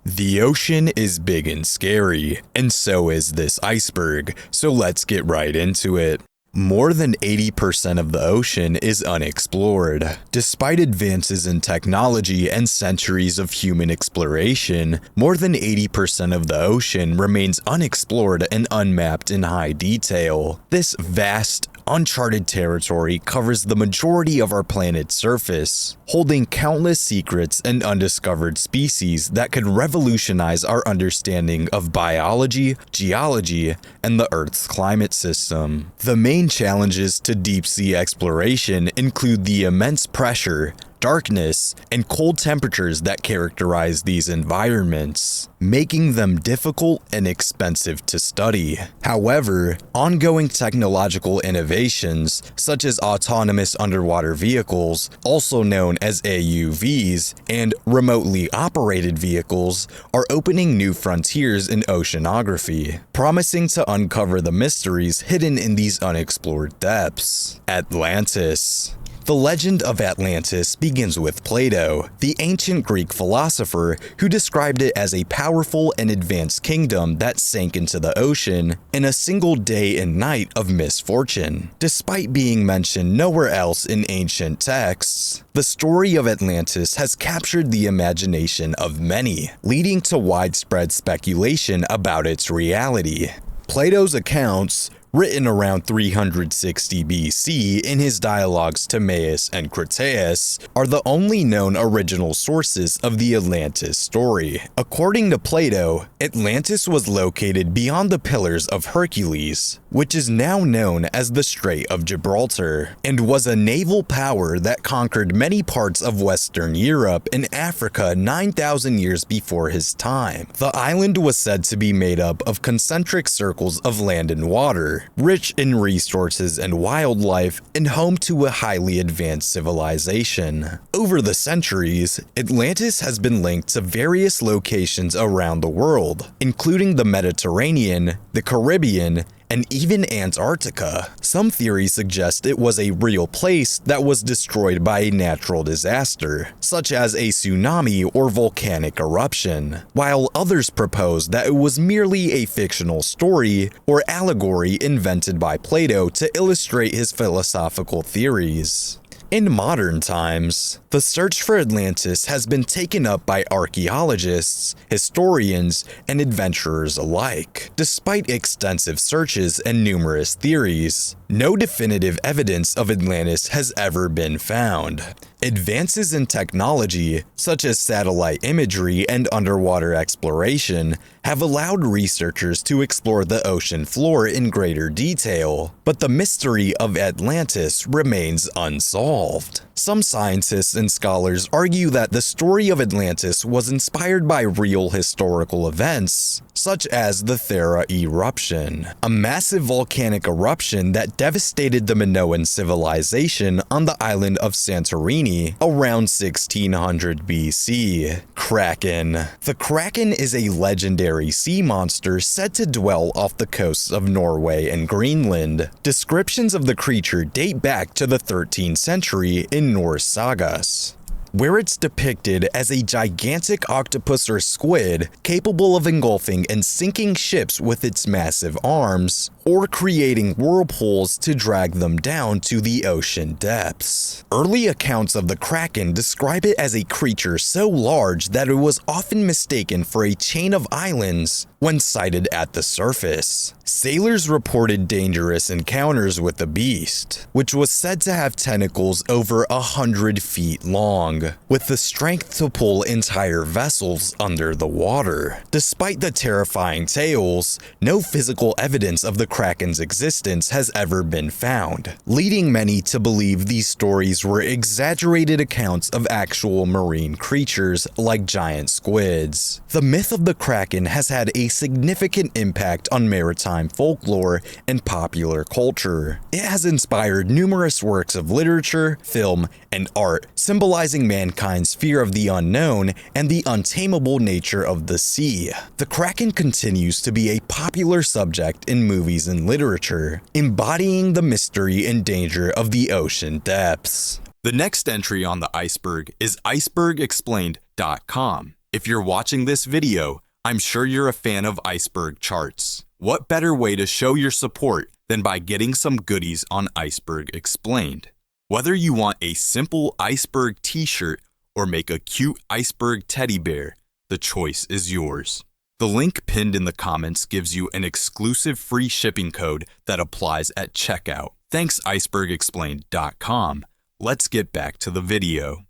The ocean is big and scary, and so is this iceberg, so let's get right into it. More than 80% of the ocean is unexplored. Despite advances in technology and centuries of human exploration, more than 80% of the ocean remains unexplored and unmapped in high detail. This vast, uncharted territory covers the majority of our planet's surface, holding countless secrets and undiscovered species that could revolutionize our understanding of biology, geology, and the Earth's climate system. The main challenges to deep-sea exploration include the immense pressure, darkness, and cold temperatures that characterize these environments, making them difficult and expensive to study. However, ongoing technological innovations, such as autonomous underwater vehicles, also known as AUVs, and remotely operated vehicles, are opening new frontiers in oceanography, promising to uncover the mysteries hidden in these unexplored depths. Atlantis. The legend of Atlantis begins with Plato, the ancient Greek philosopher who described it as a powerful and advanced kingdom that sank into the ocean in a single day and night of misfortune. Despite being mentioned nowhere else in ancient texts, the story of Atlantis has captured the imagination of many, leading to widespread speculation about its reality. Plato's accounts, written around 360 BC in his dialogues Timaeus and Critias, are the only known original sources of the Atlantis story. According to Plato, Atlantis was located beyond the Pillars of Hercules, which is now known as the Strait of Gibraltar, and was a naval power that conquered many parts of Western Europe and Africa 9,000 years before his time. The island was said to be made up of concentric circles of land and water, rich in resources and wildlife, and home to a highly advanced civilization. Over the centuries, Atlantis has been linked to various locations around the world, including the Mediterranean, the Caribbean, and even Antarctica. Some theories suggest it was a real place that was destroyed by a natural disaster, such as a tsunami or volcanic eruption, while others propose that it was merely a fictional story or allegory invented by Plato to illustrate his philosophical theories. In modern times, the search for Atlantis has been taken up by archaeologists, historians, and adventurers alike. Despite extensive searches and numerous theories, no definitive evidence of Atlantis has ever been found. Advances in technology, such as satellite imagery and underwater exploration, have allowed researchers to explore the ocean floor in greater detail, but the mystery of Atlantis remains unsolved. Some scientists and scholars argue that the story of Atlantis was inspired by real historical events, such as the Thera eruption, a massive volcanic eruption that devastated the Minoan civilization on the island of Santorini around 1600 BC. Kraken. The Kraken is a legendary sea monster said to dwell off the coasts of Norway and Greenland. Descriptions of the creature date back to the 13th century in Norse sagas, where it's depicted as a gigantic octopus or squid capable of engulfing and sinking ships with its massive arms, or creating whirlpools to drag them down to the ocean depths. Early accounts of the Kraken describe it as a creature so large that it was often mistaken for a chain of islands when sighted at the surface. Sailors reported dangerous encounters with the beast, which was said to have tentacles over 100 feet long, with the strength to pull entire vessels under the water. Despite the terrifying tales, no physical evidence of the Kraken's existence has ever been found, leading many to believe these stories were exaggerated accounts of actual marine creatures like giant squids. The myth of the Kraken has had a significant impact on maritime folklore and popular culture. It has inspired numerous works of literature, film, and art, symbolizing mankind's fear of the unknown and the untamable nature of the sea. The Kraken continues to be a popular subject in movies and literature, embodying the mystery and danger of the ocean depths. The next entry on the iceberg is icebergexplained.com. If you're watching this video, I'm sure you're a fan of iceberg charts. What better way to show your support than by getting some goodies on Iceberg Explained? Whether you want a simple iceberg t-shirt or make a cute iceberg teddy bear, the choice is yours. The link pinned in the comments gives you an exclusive free shipping code that applies at checkout. Thanks icebergexplained.com. Let's get back to the video.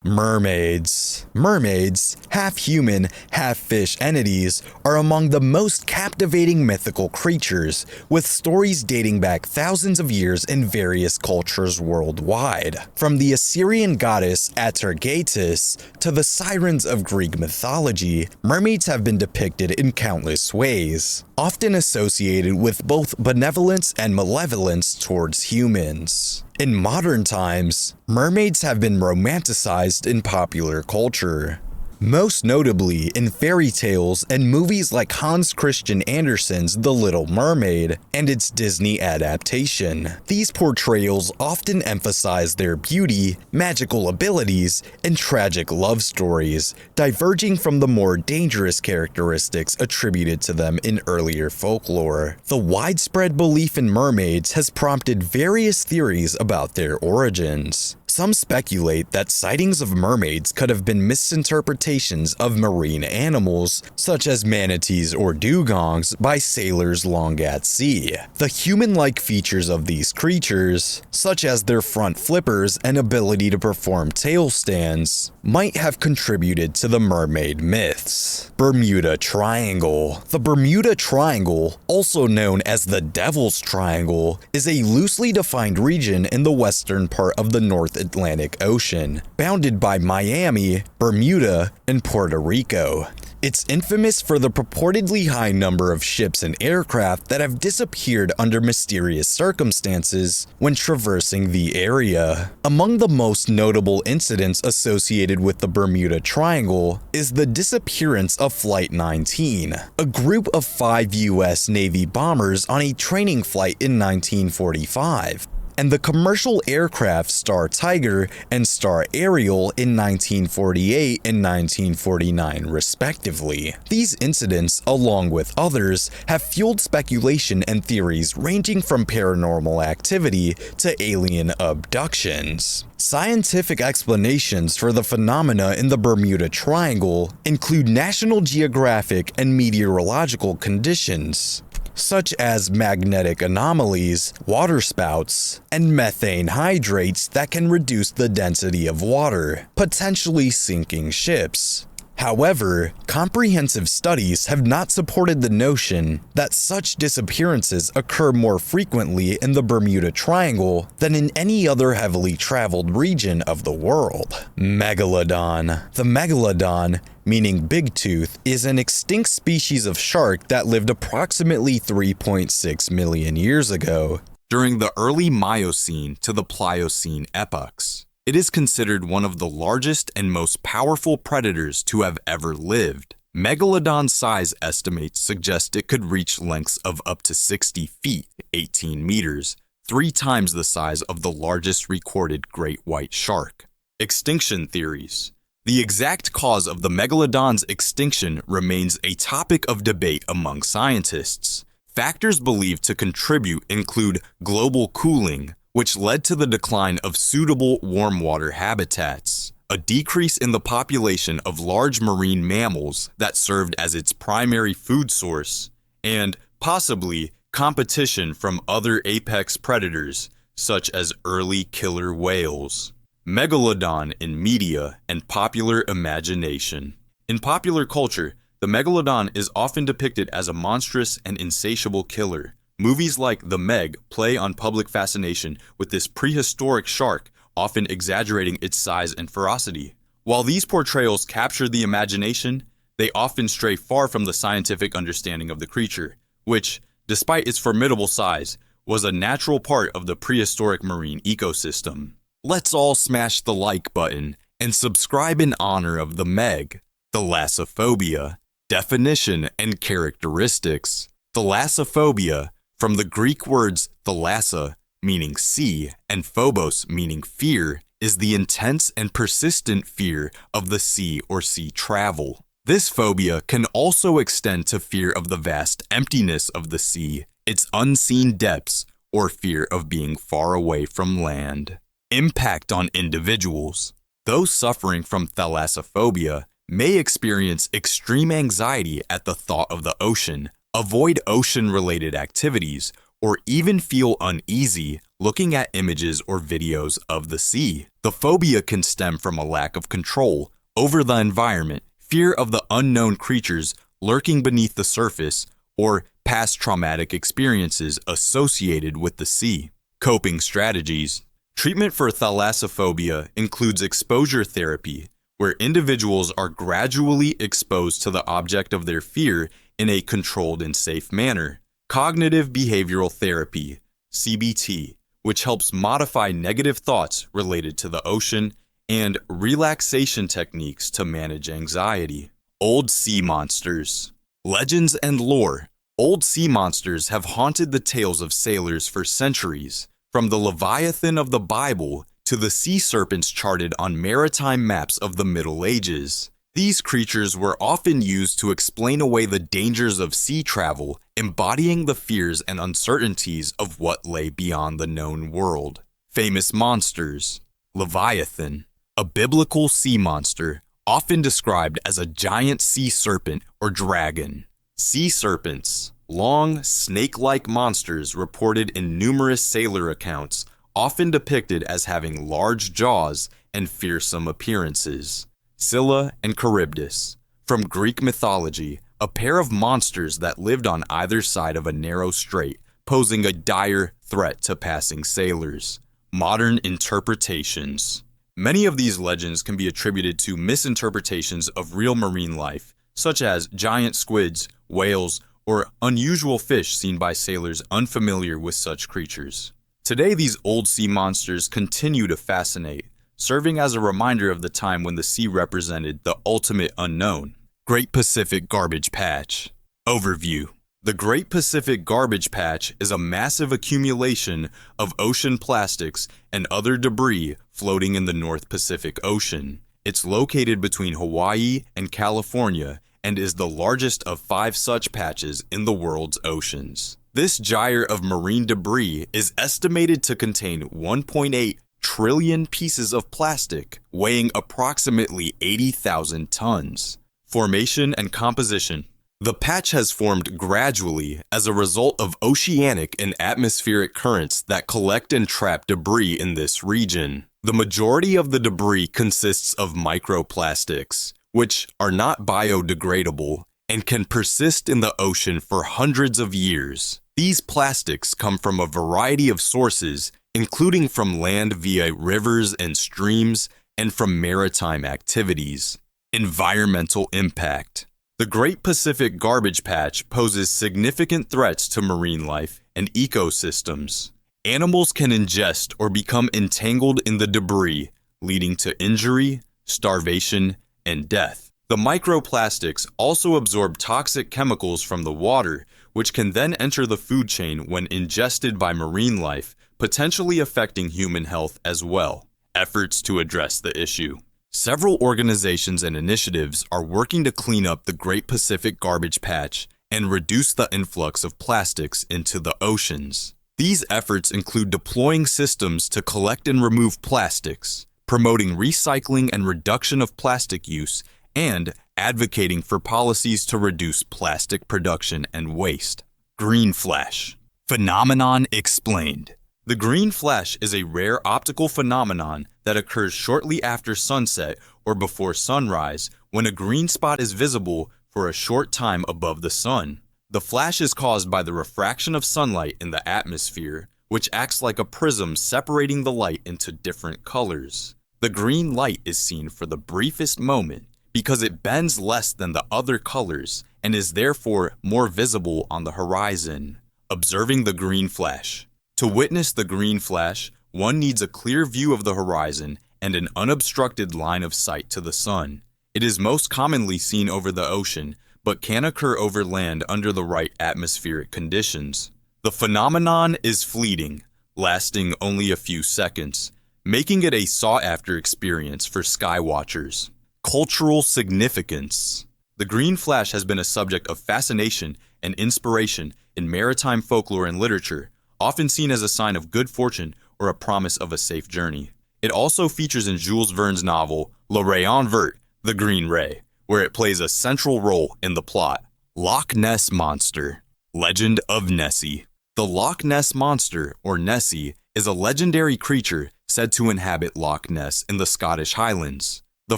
Mermaids. Mermaids, half human, half fish entities, are among the most captivating mythical creatures, with stories dating back thousands of years in various cultures worldwide. From the Assyrian goddess Atargatis to the sirens of Greek mythology, mermaids have been depicted in countless ways, often associated with both benevolence and malevolence towards humans. In modern times, mermaids have been romanticized in popular culture, most notably in fairy tales and movies like Hans Christian Andersen's The Little Mermaid and its Disney adaptation. These portrayals often emphasize their beauty, magical abilities, and tragic love stories, diverging from the more dangerous characteristics attributed to them in earlier folklore. The widespread belief in mermaids has prompted various theories about their origins. Some speculate that sightings of mermaids could have been misinterpretations of marine animals, such as manatees or dugongs, by sailors long at sea. The human-like features of these creatures, such as their front flippers and ability to perform tail stands, might have contributed to the mermaid myths. Bermuda Triangle. The Bermuda Triangle, also known as the Devil's Triangle, is a loosely defined region in the western part of the North Atlantic Ocean, bounded by Miami, Bermuda, and Puerto Rico. It's infamous for the purportedly high number of ships and aircraft that have disappeared under mysterious circumstances when traversing the area. Among the most notable incidents associated with the Bermuda Triangle is the disappearance of Flight 19, a group of 5 U.S. Navy bombers on a training flight in 1945. And the commercial aircraft Star Tiger and Star Ariel in 1948 and 1949 respectively. These incidents, along with others, have fueled speculation and theories ranging from paranormal activity to alien abductions. Scientific explanations for the phenomena in the Bermuda Triangle include National Geographic and meteorological conditions, such as magnetic anomalies, waterspouts, and methane hydrates that can reduce the density of water, potentially sinking ships. However, comprehensive studies have not supported the notion that such disappearances occur more frequently in the Bermuda Triangle than in any other heavily traveled region of the world. Megalodon. The Megalodon, meaning big tooth, is an extinct species of shark that lived approximately 3.6 million years ago, during the early Miocene to the Pliocene epochs. It is considered one of the largest and most powerful predators to have ever lived. Megalodon size estimates suggest it could reach lengths of up to 60 feet, 18 meters, 3 times the size of the largest recorded great white shark. Extinction theories. The exact cause of the Megalodon's extinction remains a topic of debate among scientists. Factors believed to contribute include global cooling, which led to the decline of suitable warm water habitats, a decrease in the population of large marine mammals that served as its primary food source, and possibly competition from other apex predators, such as early killer whales. Megalodon in media and popular imagination. In popular culture, the Megalodon is often depicted as a monstrous and insatiable killer. Movies like The Meg play on public fascination with this prehistoric shark, often exaggerating its size and ferocity. While these portrayals capture the imagination, they often stray far from the scientific understanding of the creature, which, despite its formidable size, was a natural part of the prehistoric marine ecosystem. Let's all smash the like button and subscribe in honor of the Meg. Thalassophobia. Definition and characteristics. Thalassophobia, from the Greek words thalassa, meaning sea, and phobos, meaning fear, is the intense and persistent fear of the sea or sea travel. This phobia can also extend to fear of the vast emptiness of the sea, its unseen depths, or fear of being far away from land. Impact on individuals. Those suffering from thalassophobia may experience extreme anxiety at the thought of the ocean, avoid ocean-related activities, or even feel uneasy looking at images or videos of the sea. The phobia can stem from a lack of control over the environment, fear of the unknown creatures lurking beneath the surface, or past traumatic experiences associated with the sea. Coping strategies. Treatment for thalassophobia includes exposure therapy, where individuals are gradually exposed to the object of their fear in a controlled and safe manner. Cognitive behavioral therapy, CBT, which helps modify negative thoughts related to the ocean, and relaxation techniques to manage anxiety. Old sea monsters. Legends and lore. Old sea monsters have haunted the tales of sailors for centuries, from the Leviathan of the Bible to the sea serpents charted on maritime maps of the Middle Ages. These creatures were often used to explain away the dangers of sea travel, embodying the fears and uncertainties of what lay beyond the known world. Famous monsters. Leviathan, a biblical sea monster, often described as a giant sea serpent or dragon. Sea serpents, long, snake-like monsters reported in numerous sailor accounts, often depicted as having large jaws and fearsome appearances. Scylla and Charybdis, from Greek mythology, a pair of monsters that lived on either side of a narrow strait, posing a dire threat to passing sailors. Modern interpretations. Many of these legends can be attributed to misinterpretations of real marine life, such as giant squids, whales, or unusual fish seen by sailors unfamiliar with such creatures. Today, these old sea monsters continue to fascinate, serving as a reminder of the time when the sea represented the ultimate unknown. Great Pacific Garbage Patch. Overview. The Great Pacific Garbage Patch is a massive accumulation of ocean plastics and other debris floating in the North Pacific Ocean. It's located between Hawaii and California and is the largest of 5 such patches in the world's oceans. This gyre of marine debris is estimated to contain 1.8 trillion pieces of plastic, weighing approximately 80,000 tons. Formation and composition. The patch has formed gradually as a result of oceanic and atmospheric currents that collect and trap debris in this region. The majority of the debris consists of microplastics, which are not biodegradable and can persist in the ocean for hundreds of years. These plastics come from a variety of sources, including from land via rivers and streams, and from maritime activities. Environmental impact. The Great Pacific Garbage Patch poses significant threats to marine life and ecosystems. Animals can ingest or become entangled in the debris, leading to injury, starvation, and death. The microplastics also absorb toxic chemicals from the water, which can then enter the food chain when ingested by marine life, potentially affecting human health as well. Efforts to address the issue. Several organizations and initiatives are working to clean up the Great Pacific Garbage Patch and reduce the influx of plastics into the oceans. These efforts include deploying systems to collect and remove plastics, promoting recycling and reduction of plastic use, and advocating for policies to reduce plastic production and waste. Green flash. Phenomenon explained. The green flash is a rare optical phenomenon that occurs shortly after sunset or before sunrise when a green spot is visible for a short time above the sun. The flash is caused by the refraction of sunlight in the atmosphere, which acts like a prism separating the light into different colors. The green light is seen for the briefest moment because it bends less than the other colors and is therefore more visible on the horizon. Observing the green flash. To witness the green flash, one needs a clear view of the horizon and an unobstructed line of sight to the sun. It is most commonly seen over the ocean, but can occur over land under the right atmospheric conditions. The phenomenon is fleeting, lasting only a few seconds, making it a sought-after experience for sky watchers. Cultural significance. The green flash has been a subject of fascination and inspiration in maritime folklore and literature, often seen as a sign of good fortune or a promise of a safe journey. It also features in Jules Verne's novel Le Rayon Vert, The Green Ray, where it plays a central role in the plot. Loch Ness Monster. Legend of Nessie. The Loch Ness Monster, or Nessie, is a legendary creature said to inhabit Loch Ness in the Scottish Highlands. The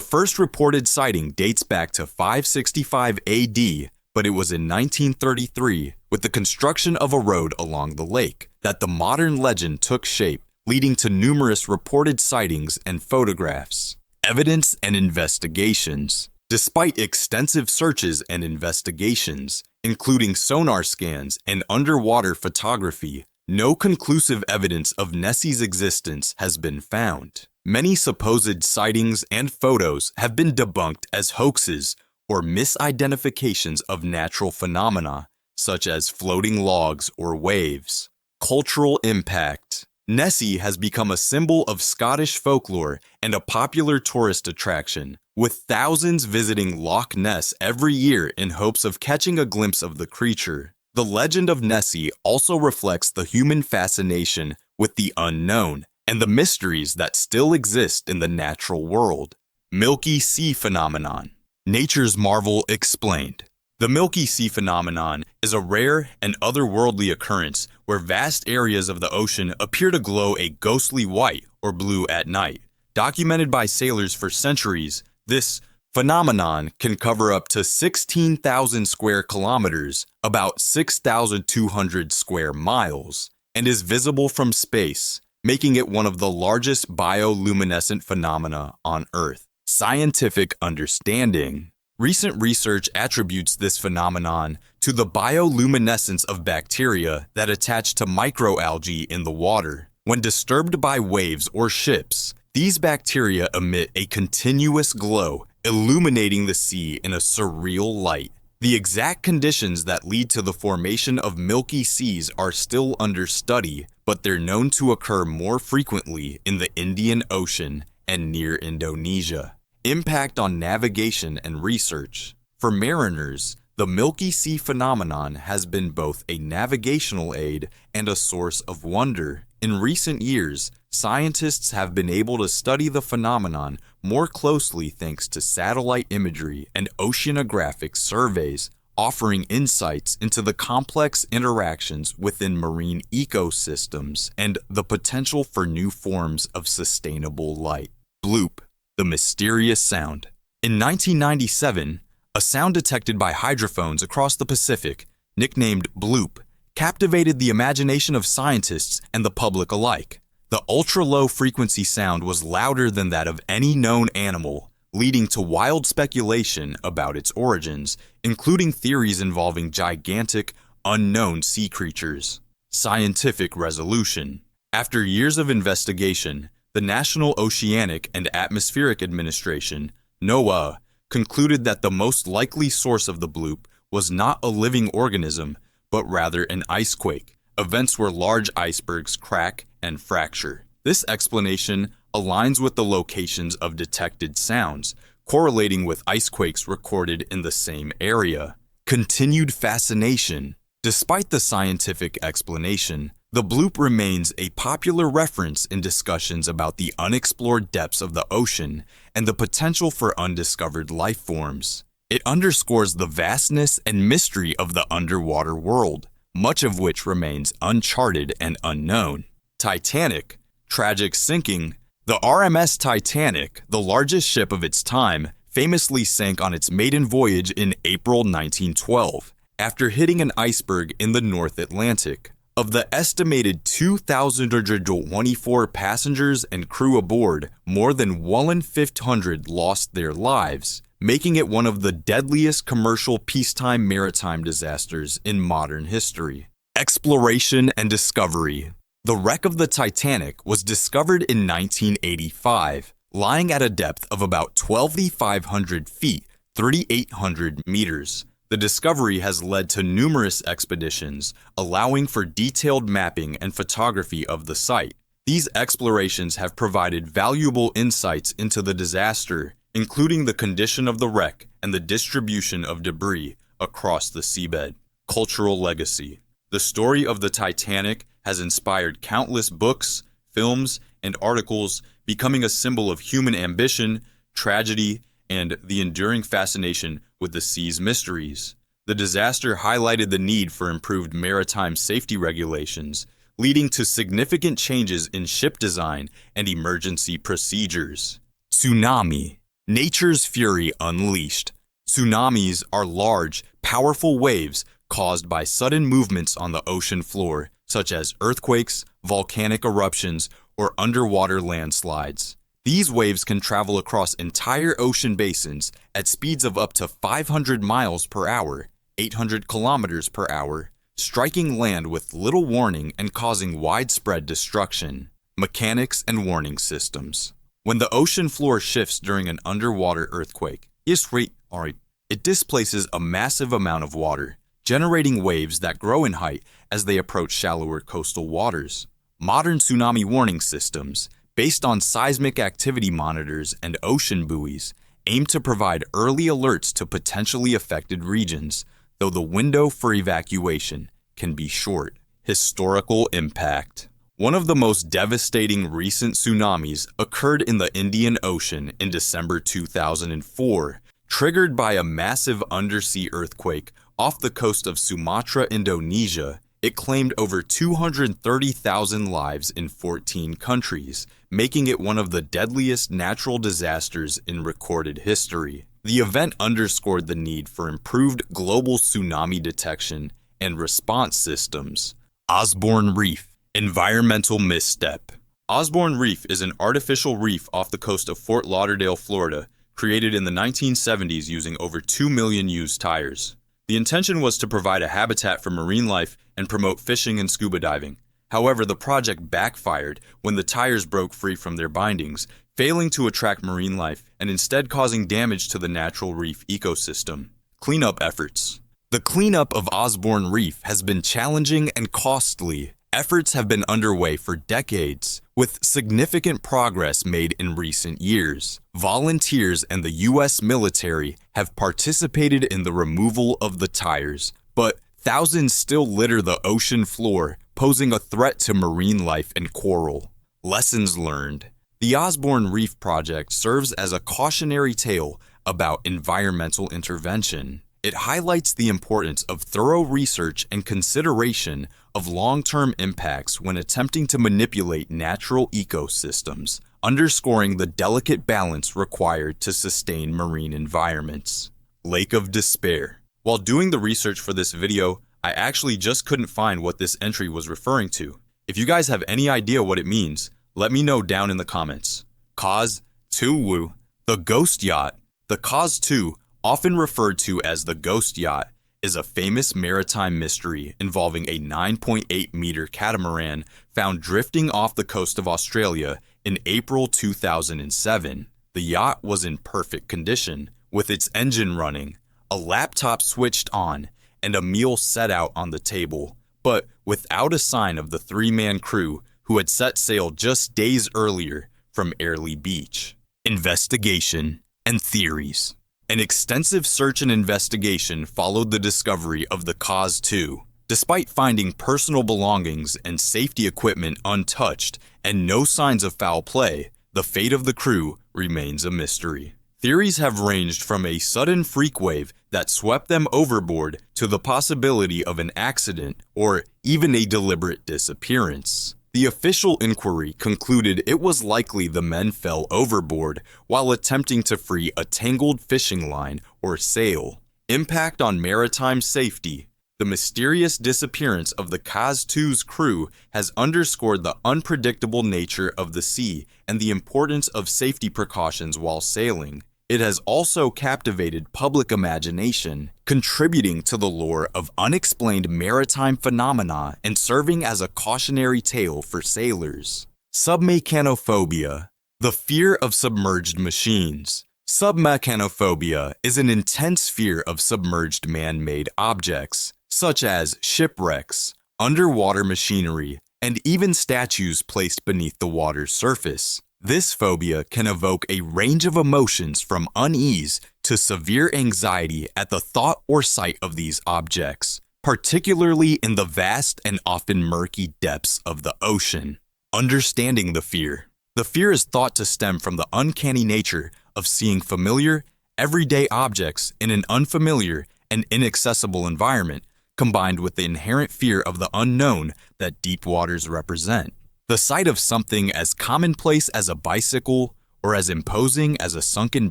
first reported sighting dates back to 565 AD, but it was in 1933, with the construction of a road along the lake, that the modern legend took shape, leading to numerous reported sightings and photographs. Evidence and investigations. Despite extensive searches and investigations, including sonar scans and underwater photography, no conclusive evidence of Nessie's existence has been found. Many supposed sightings and photos have been debunked as hoaxes or misidentifications of natural phenomena, such as floating logs or waves. Cultural impact. Nessie has become a symbol of Scottish folklore and a popular tourist attraction, with thousands visiting Loch Ness every year in hopes of catching a glimpse of the creature. The legend of Nessie also reflects the human fascination with the unknown and the mysteries that still exist in the natural world. Milky Sea Phenomenon. Nature's Marvel Explained. The Milky Sea Phenomenon is a rare and otherworldly occurrence where vast areas of the ocean appear to glow a ghostly white or blue at night. Documented by sailors for centuries, this phenomenon can cover up to 16,000 square kilometers, about 6,200 square miles, and is visible from space, making it one of the largest bioluminescent phenomena on Earth. Scientific understanding. Recent research attributes this phenomenon to the bioluminescence of bacteria that attach to microalgae in the water. When disturbed by waves or ships, these bacteria emit a continuous glow, illuminating the sea in a surreal light. The exact conditions that lead to the formation of milky seas are still under study, but they're known to occur more frequently in the Indian Ocean and near Indonesia. Impact on navigation and research. For mariners, the Milky Sea Phenomenon has been both a navigational aid and a source of wonder. In recent years, scientists have been able to study the phenomenon more closely thanks to satellite imagery and oceanographic surveys, offering insights into the complex interactions within marine ecosystems and the potential for new forms of sustainable life. Bloop, the mysterious sound. In 1997, a sound detected by hydrophones across the Pacific, nicknamed Bloop, captivated the imagination of scientists and the public alike. The ultra-low frequency sound was louder than that of any known animal, leading to wild speculation about its origins, including theories involving gigantic, unknown sea creatures. Scientific resolution. After years of investigation, the National Oceanic and Atmospheric Administration, NOAA, concluded that the most likely source of the bloop was not a living organism, but rather an icequake, events where large icebergs crack and fracture. This explanation aligns with the locations of detected sounds, correlating with icequakes recorded in the same area. Continued fascination. Despite the scientific explanation, the bloop remains a popular reference in discussions about the unexplored depths of the ocean and the potential for undiscovered life forms. It underscores the vastness and mystery of the underwater world, much of which remains uncharted and unknown. Titanic, tragic sinking. The RMS Titanic, the largest ship of its time, famously sank on its maiden voyage in April 1912, after hitting an iceberg in the North Atlantic. Of the estimated 2,224 passengers and crew aboard, more than 1,500 lost their lives, making it one of the deadliest commercial peacetime maritime disasters in modern history. Exploration and discovery. The wreck of the Titanic was discovered in 1985, lying at a depth of about 12,500 feet, 3,800 meters. The discovery has led to numerous expeditions, allowing for detailed mapping and photography of the site. These explorations have provided valuable insights into the disaster, including the condition of the wreck and the distribution of debris across the seabed. Cultural legacy. The story of the Titanic has inspired countless books, films, and articles, becoming a symbol of human ambition, tragedy, and the enduring fascination with the sea's mysteries. The disaster highlighted the need for improved maritime safety regulations, leading to significant changes in ship design and emergency procedures. Tsunami. Nature's fury unleashed. Tsunamis are large, powerful waves caused by sudden movements on the ocean floor, such as earthquakes, volcanic eruptions, or underwater landslides. These waves can travel across entire ocean basins at speeds of up to 500 miles per hour, 800 kilometers per hour, striking land with little warning and causing widespread destruction. Mechanics and warning systems. When the ocean floor shifts during an underwater earthquake, it displaces a massive amount of water, generating waves that grow in height as they approach shallower coastal waters. Modern tsunami warning systems, based on seismic activity monitors and ocean buoys, aim to provide early alerts to potentially affected regions, though the window for evacuation can be short. Historical impact. One of the most devastating recent tsunamis occurred in the Indian Ocean in December 2004, triggered by a massive undersea earthquake off the coast of Sumatra, Indonesia. It claimed over 230,000 lives in 14 countries, making it one of the deadliest natural disasters in recorded history. The event underscored the need for improved global tsunami detection and response systems. Osborne Reef. Environmental misstep. Osborne Reef is an artificial reef off the coast of Fort Lauderdale, Florida, created in the 1970s using over 2 million used tires. The intention was to provide a habitat for marine life and promote fishing and scuba diving. However, the project backfired when the tires broke free from their bindings, failing to attract marine life and instead causing damage to the natural reef ecosystem. Cleanup efforts. The cleanup of Osborne Reef has been challenging and costly. Efforts have been underway for decades, with significant progress made in recent years. Volunteers and the U.S. military have participated in the removal of the tires, but thousands still litter the ocean floor, posing a threat to marine life and coral. Lessons learned. The Osborne Reef Project serves as a cautionary tale about environmental intervention. It highlights the importance of thorough research and consideration of long-term impacts when attempting to manipulate natural ecosystems, underscoring the delicate balance required to sustain marine environments. Lake of Despair. While doing the research for this video, I actually just couldn't find what this entry was referring to. If you guys have any idea what it means, let me know down in the comments. Cause 2 The Ghost Yacht. The Cause 2, often referred to as the Ghost Yacht, is a famous maritime mystery involving a 9.8-meter catamaran found drifting off the coast of Australia in April 2007. The yacht was in perfect condition, with its engine running, a laptop switched on, and a meal set out on the table, but without a sign of the 3-man crew who had set sail just days earlier from Airlie Beach. Investigation and theories. An extensive search and investigation followed the discovery of the Cause 2. Despite finding personal belongings and safety equipment untouched and no signs of foul play, the fate of the crew remains a mystery. Theories have ranged from a sudden freak wave that swept them overboard to the possibility of an accident or even a deliberate disappearance. The official inquiry concluded it was likely the men fell overboard while attempting to free a tangled fishing line or sail. Impact on maritime safety. The mysterious disappearance of the Cause 2's crew has underscored the unpredictable nature of the sea and the importance of safety precautions while sailing. It has also captivated public imagination, contributing to the lore of unexplained maritime phenomena and serving as a cautionary tale for sailors. Submechanophobia. The fear of submerged machines. Submechanophobia is an intense fear of submerged man-made objects, such as shipwrecks, underwater machinery, and even statues placed beneath the water's surface. This phobia can evoke a range of emotions from unease to severe anxiety at the thought or sight of these objects, particularly in the vast and often murky depths of the ocean. Understanding the fear. The fear is thought to stem from the uncanny nature of seeing familiar, everyday objects in an unfamiliar and inaccessible environment, combined with the inherent fear of the unknown that deep waters represent. The sight of something as commonplace as a bicycle or as imposing as a sunken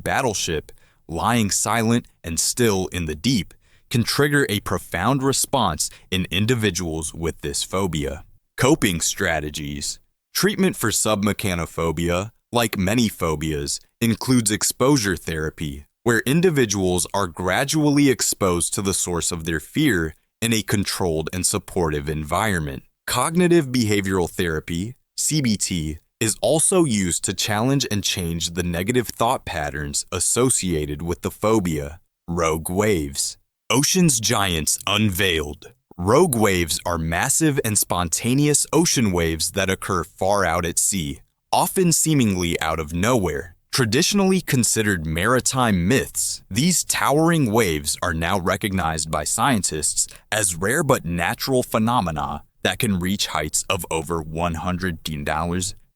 battleship lying silent and still in the deep can trigger a profound response in individuals with this phobia. Coping strategies. Treatment for submechanophobia, like many phobias, includes exposure therapy, where individuals are gradually exposed to the source of their fear in a controlled and supportive environment. Cognitive behavioral therapy, CBT, is also used to challenge and change the negative thought patterns associated with the phobia. Rogue waves. Ocean's giants unveiled. Rogue waves are massive and spontaneous ocean waves that occur far out at sea, often seemingly out of nowhere. Traditionally considered maritime myths, these towering waves are now recognized by scientists as rare but natural phenomena that can reach heights of over 100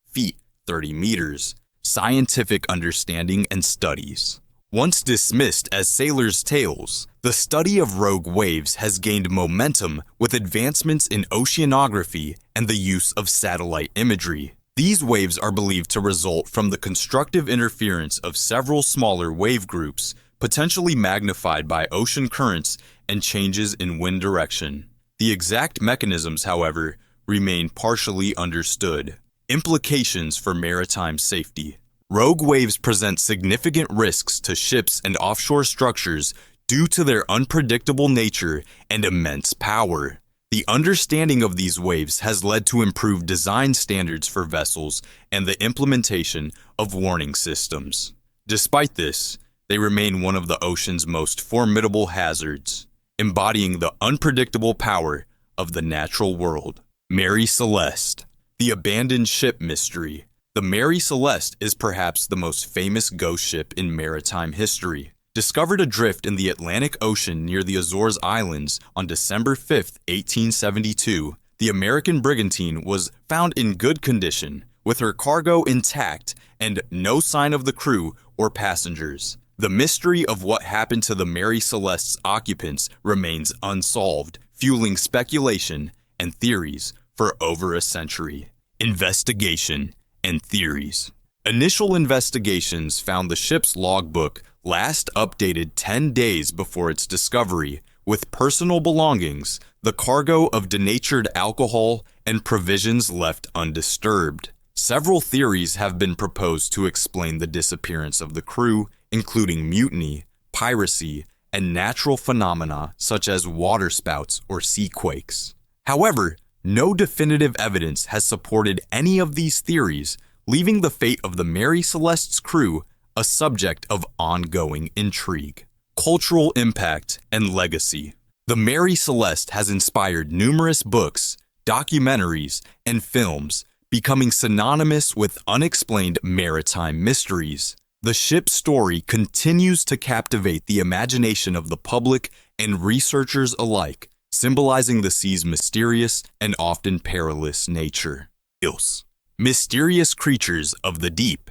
feet, 30 meters. Scientific understanding and studies. Once dismissed as sailors' tales, the study of rogue waves has gained momentum with advancements in oceanography and the use of satellite imagery. These waves are believed to result from the constructive interference of several smaller wave groups, potentially magnified by ocean currents and changes in wind direction. The exact mechanisms, however, remain partially understood. Implications for maritime safety. Rogue waves present significant risks to ships and offshore structures due to their unpredictable nature and immense power. The understanding of these waves has led to improved design standards for vessels and the implementation of warning systems. Despite this, they remain one of the ocean's most formidable hazards, embodying the unpredictable power of the natural world. Mary Celeste, the abandoned ship mystery. The Mary Celeste is perhaps the most famous ghost ship in maritime history. Discovered adrift in the Atlantic Ocean near the Azores Islands on December 5, 1872, the American brigantine was found in good condition, with her cargo intact and no sign of the crew or passengers. The mystery of what happened to the Mary Celeste's occupants remains unsolved, fueling speculation and theories for over a century. Investigation and theories. Initial investigations found the ship's logbook last updated 10 days before its discovery, with personal belongings, the cargo of denatured alcohol, and provisions left undisturbed. Several theories have been proposed to explain the disappearance of the crew, including mutiny, piracy, and natural phenomena such as waterspouts or sea quakes. However, no definitive evidence has supported any of these theories, leaving the fate of the Mary Celeste's crew a subject of ongoing intrigue. Cultural impact and legacy. The Mary Celeste has inspired numerous books, documentaries, and films, becoming synonymous with unexplained maritime mysteries. The ship's story continues to captivate the imagination of the public and researchers alike, symbolizing the sea's mysterious and often perilous nature. Eels. Mysterious creatures of the deep.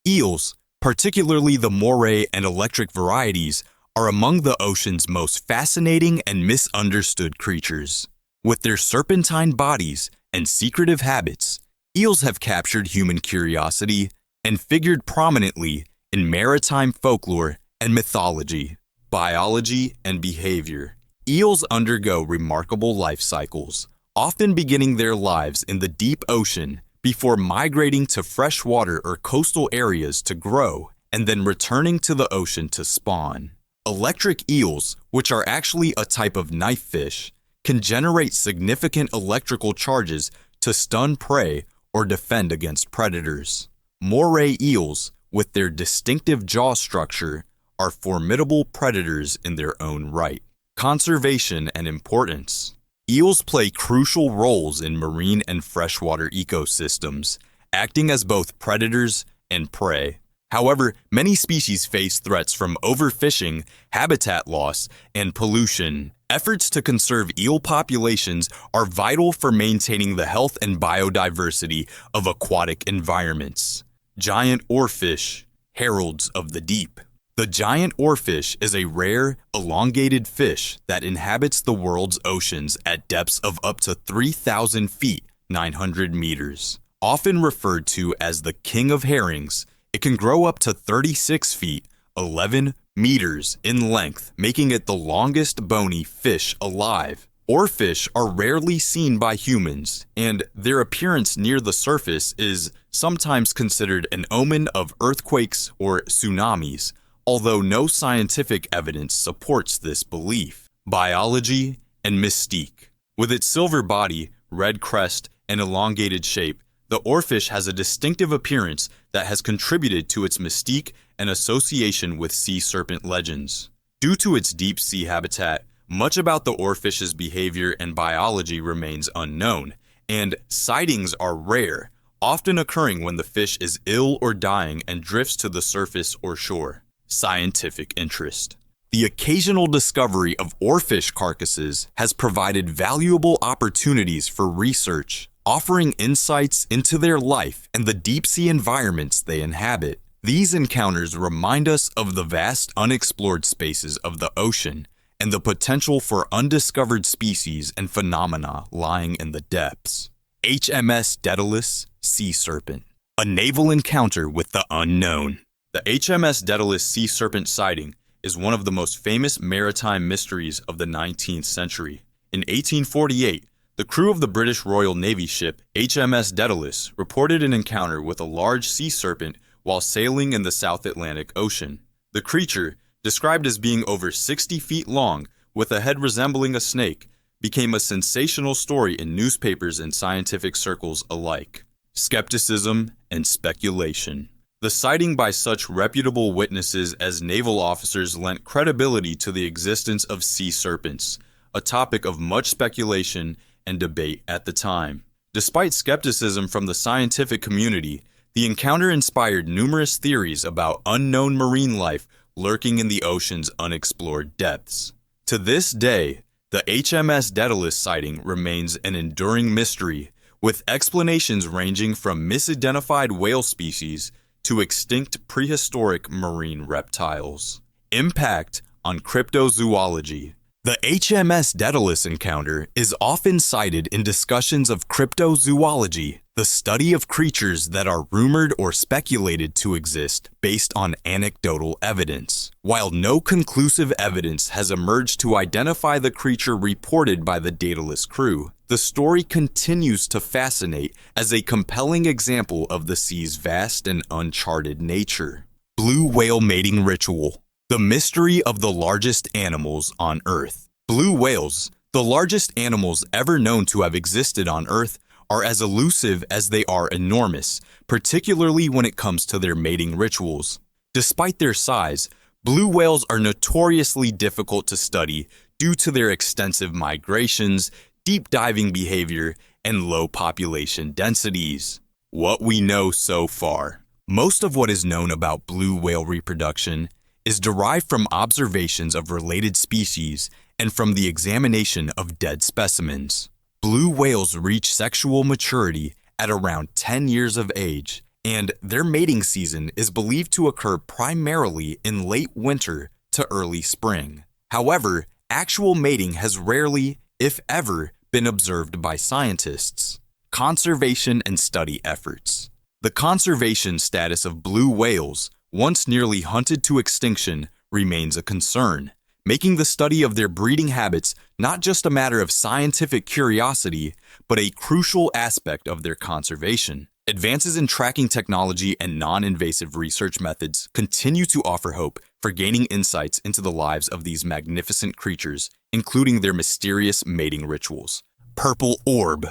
Eels, particularly the moray and electric varieties, are among the ocean's most fascinating and misunderstood creatures. With their serpentine bodies and secretive habits, eels have captured human curiosity and figured prominently in maritime folklore and mythology. Biology and behavior. Eels undergo remarkable life cycles, often beginning their lives in the deep ocean before migrating to freshwater or coastal areas to grow, and then returning to the ocean to spawn. Electric eels, which are actually a type of knife fish, can generate significant electrical charges to stun prey or defend against predators. Moray eels, with their distinctive jaw structure, are formidable predators in their own right. Conservation and importance. Eels play crucial roles in marine and freshwater ecosystems, acting as both predators and prey. However, many species face threats from overfishing, habitat loss, and pollution. Efforts to conserve eel populations are vital for maintaining the health and biodiversity of aquatic environments. Giant oarfish, heralds of the deep. The giant oarfish is a rare, elongated fish that inhabits the world's oceans at depths of up to 3,000 feet, 900 meters. Often referred to as the king of herrings, it can grow up to 36 feet, 11 meters in length, making it the longest bony fish alive. Oarfish are rarely seen by humans, and their appearance near the surface is sometimes considered an omen of earthquakes or tsunamis, although no scientific evidence supports this belief. Biology and mystique. With its silver body, red crest, and elongated shape, the oarfish has a distinctive appearance that has contributed to its mystique and association with sea serpent legends. Due to its deep sea habitat, much about the oarfish's behavior and biology remains unknown, and sightings are rare, often occurring when the fish is ill or dying and drifts to the surface or shore. Scientific interest. The occasional discovery of oarfish carcasses has provided valuable opportunities for research, offering insights into their life and the deep-sea environments they inhabit. These encounters remind us of the vast unexplored spaces of the ocean and the potential for undiscovered species and phenomena lying in the depths. HMS Daedalus, Sea Serpent. A naval encounter with the unknown. The HMS Daedalus Sea Serpent sighting is one of the most famous maritime mysteries of the 19th century. In 1848, the crew of the British Royal Navy ship HMS Daedalus reported an encounter with a large sea serpent while sailing in the South Atlantic Ocean. The creature, described as being over 60 feet long with a head resembling a snake, became a sensational story in newspapers and scientific circles alike. Skepticism and speculation. The sighting by such reputable witnesses as naval officers lent credibility to the existence of sea serpents, a topic of much speculation and debate at the time. Despite skepticism from the scientific community, the encounter inspired numerous theories about unknown marine life lurking in the ocean's unexplored depths. To this day, the HMS Daedalus sighting remains an enduring mystery, with explanations ranging from misidentified whale species to extinct prehistoric marine reptiles. Impact on cryptozoology. The HMS Daedalus encounter is often cited in discussions of cryptozoology, the study of creatures that are rumored or speculated to exist based on anecdotal evidence. While no conclusive evidence has emerged to identify the creature reported by the Daedalus crew, the story continues to fascinate as a compelling example of the sea's vast and uncharted nature. Blue whale mating ritual. The mystery of the largest animals on Earth. Blue whales, the largest animals ever known to have existed on Earth, are as elusive as they are enormous, particularly when it comes to their mating rituals. Despite their size, blue whales are notoriously difficult to study due to their extensive migrations, deep diving behavior, and low population densities. What we know so far. Most of what is known about blue whale reproduction is derived from observations of related species and from the examination of dead specimens. Blue whales reach sexual maturity at around 10 years of age, and their mating season is believed to occur primarily in late winter to early spring. However, actual mating has rarely, if ever, been observed by scientists. Conservation and study efforts. The conservation status of blue whales, once nearly hunted to extinction, remains a concern, making the study of their breeding habits not just a matter of scientific curiosity, but a crucial aspect of their conservation. Advances in tracking technology and non-invasive research methods continue to offer hope for gaining insights into the lives of these magnificent creatures, including their mysterious mating rituals. Purple orb.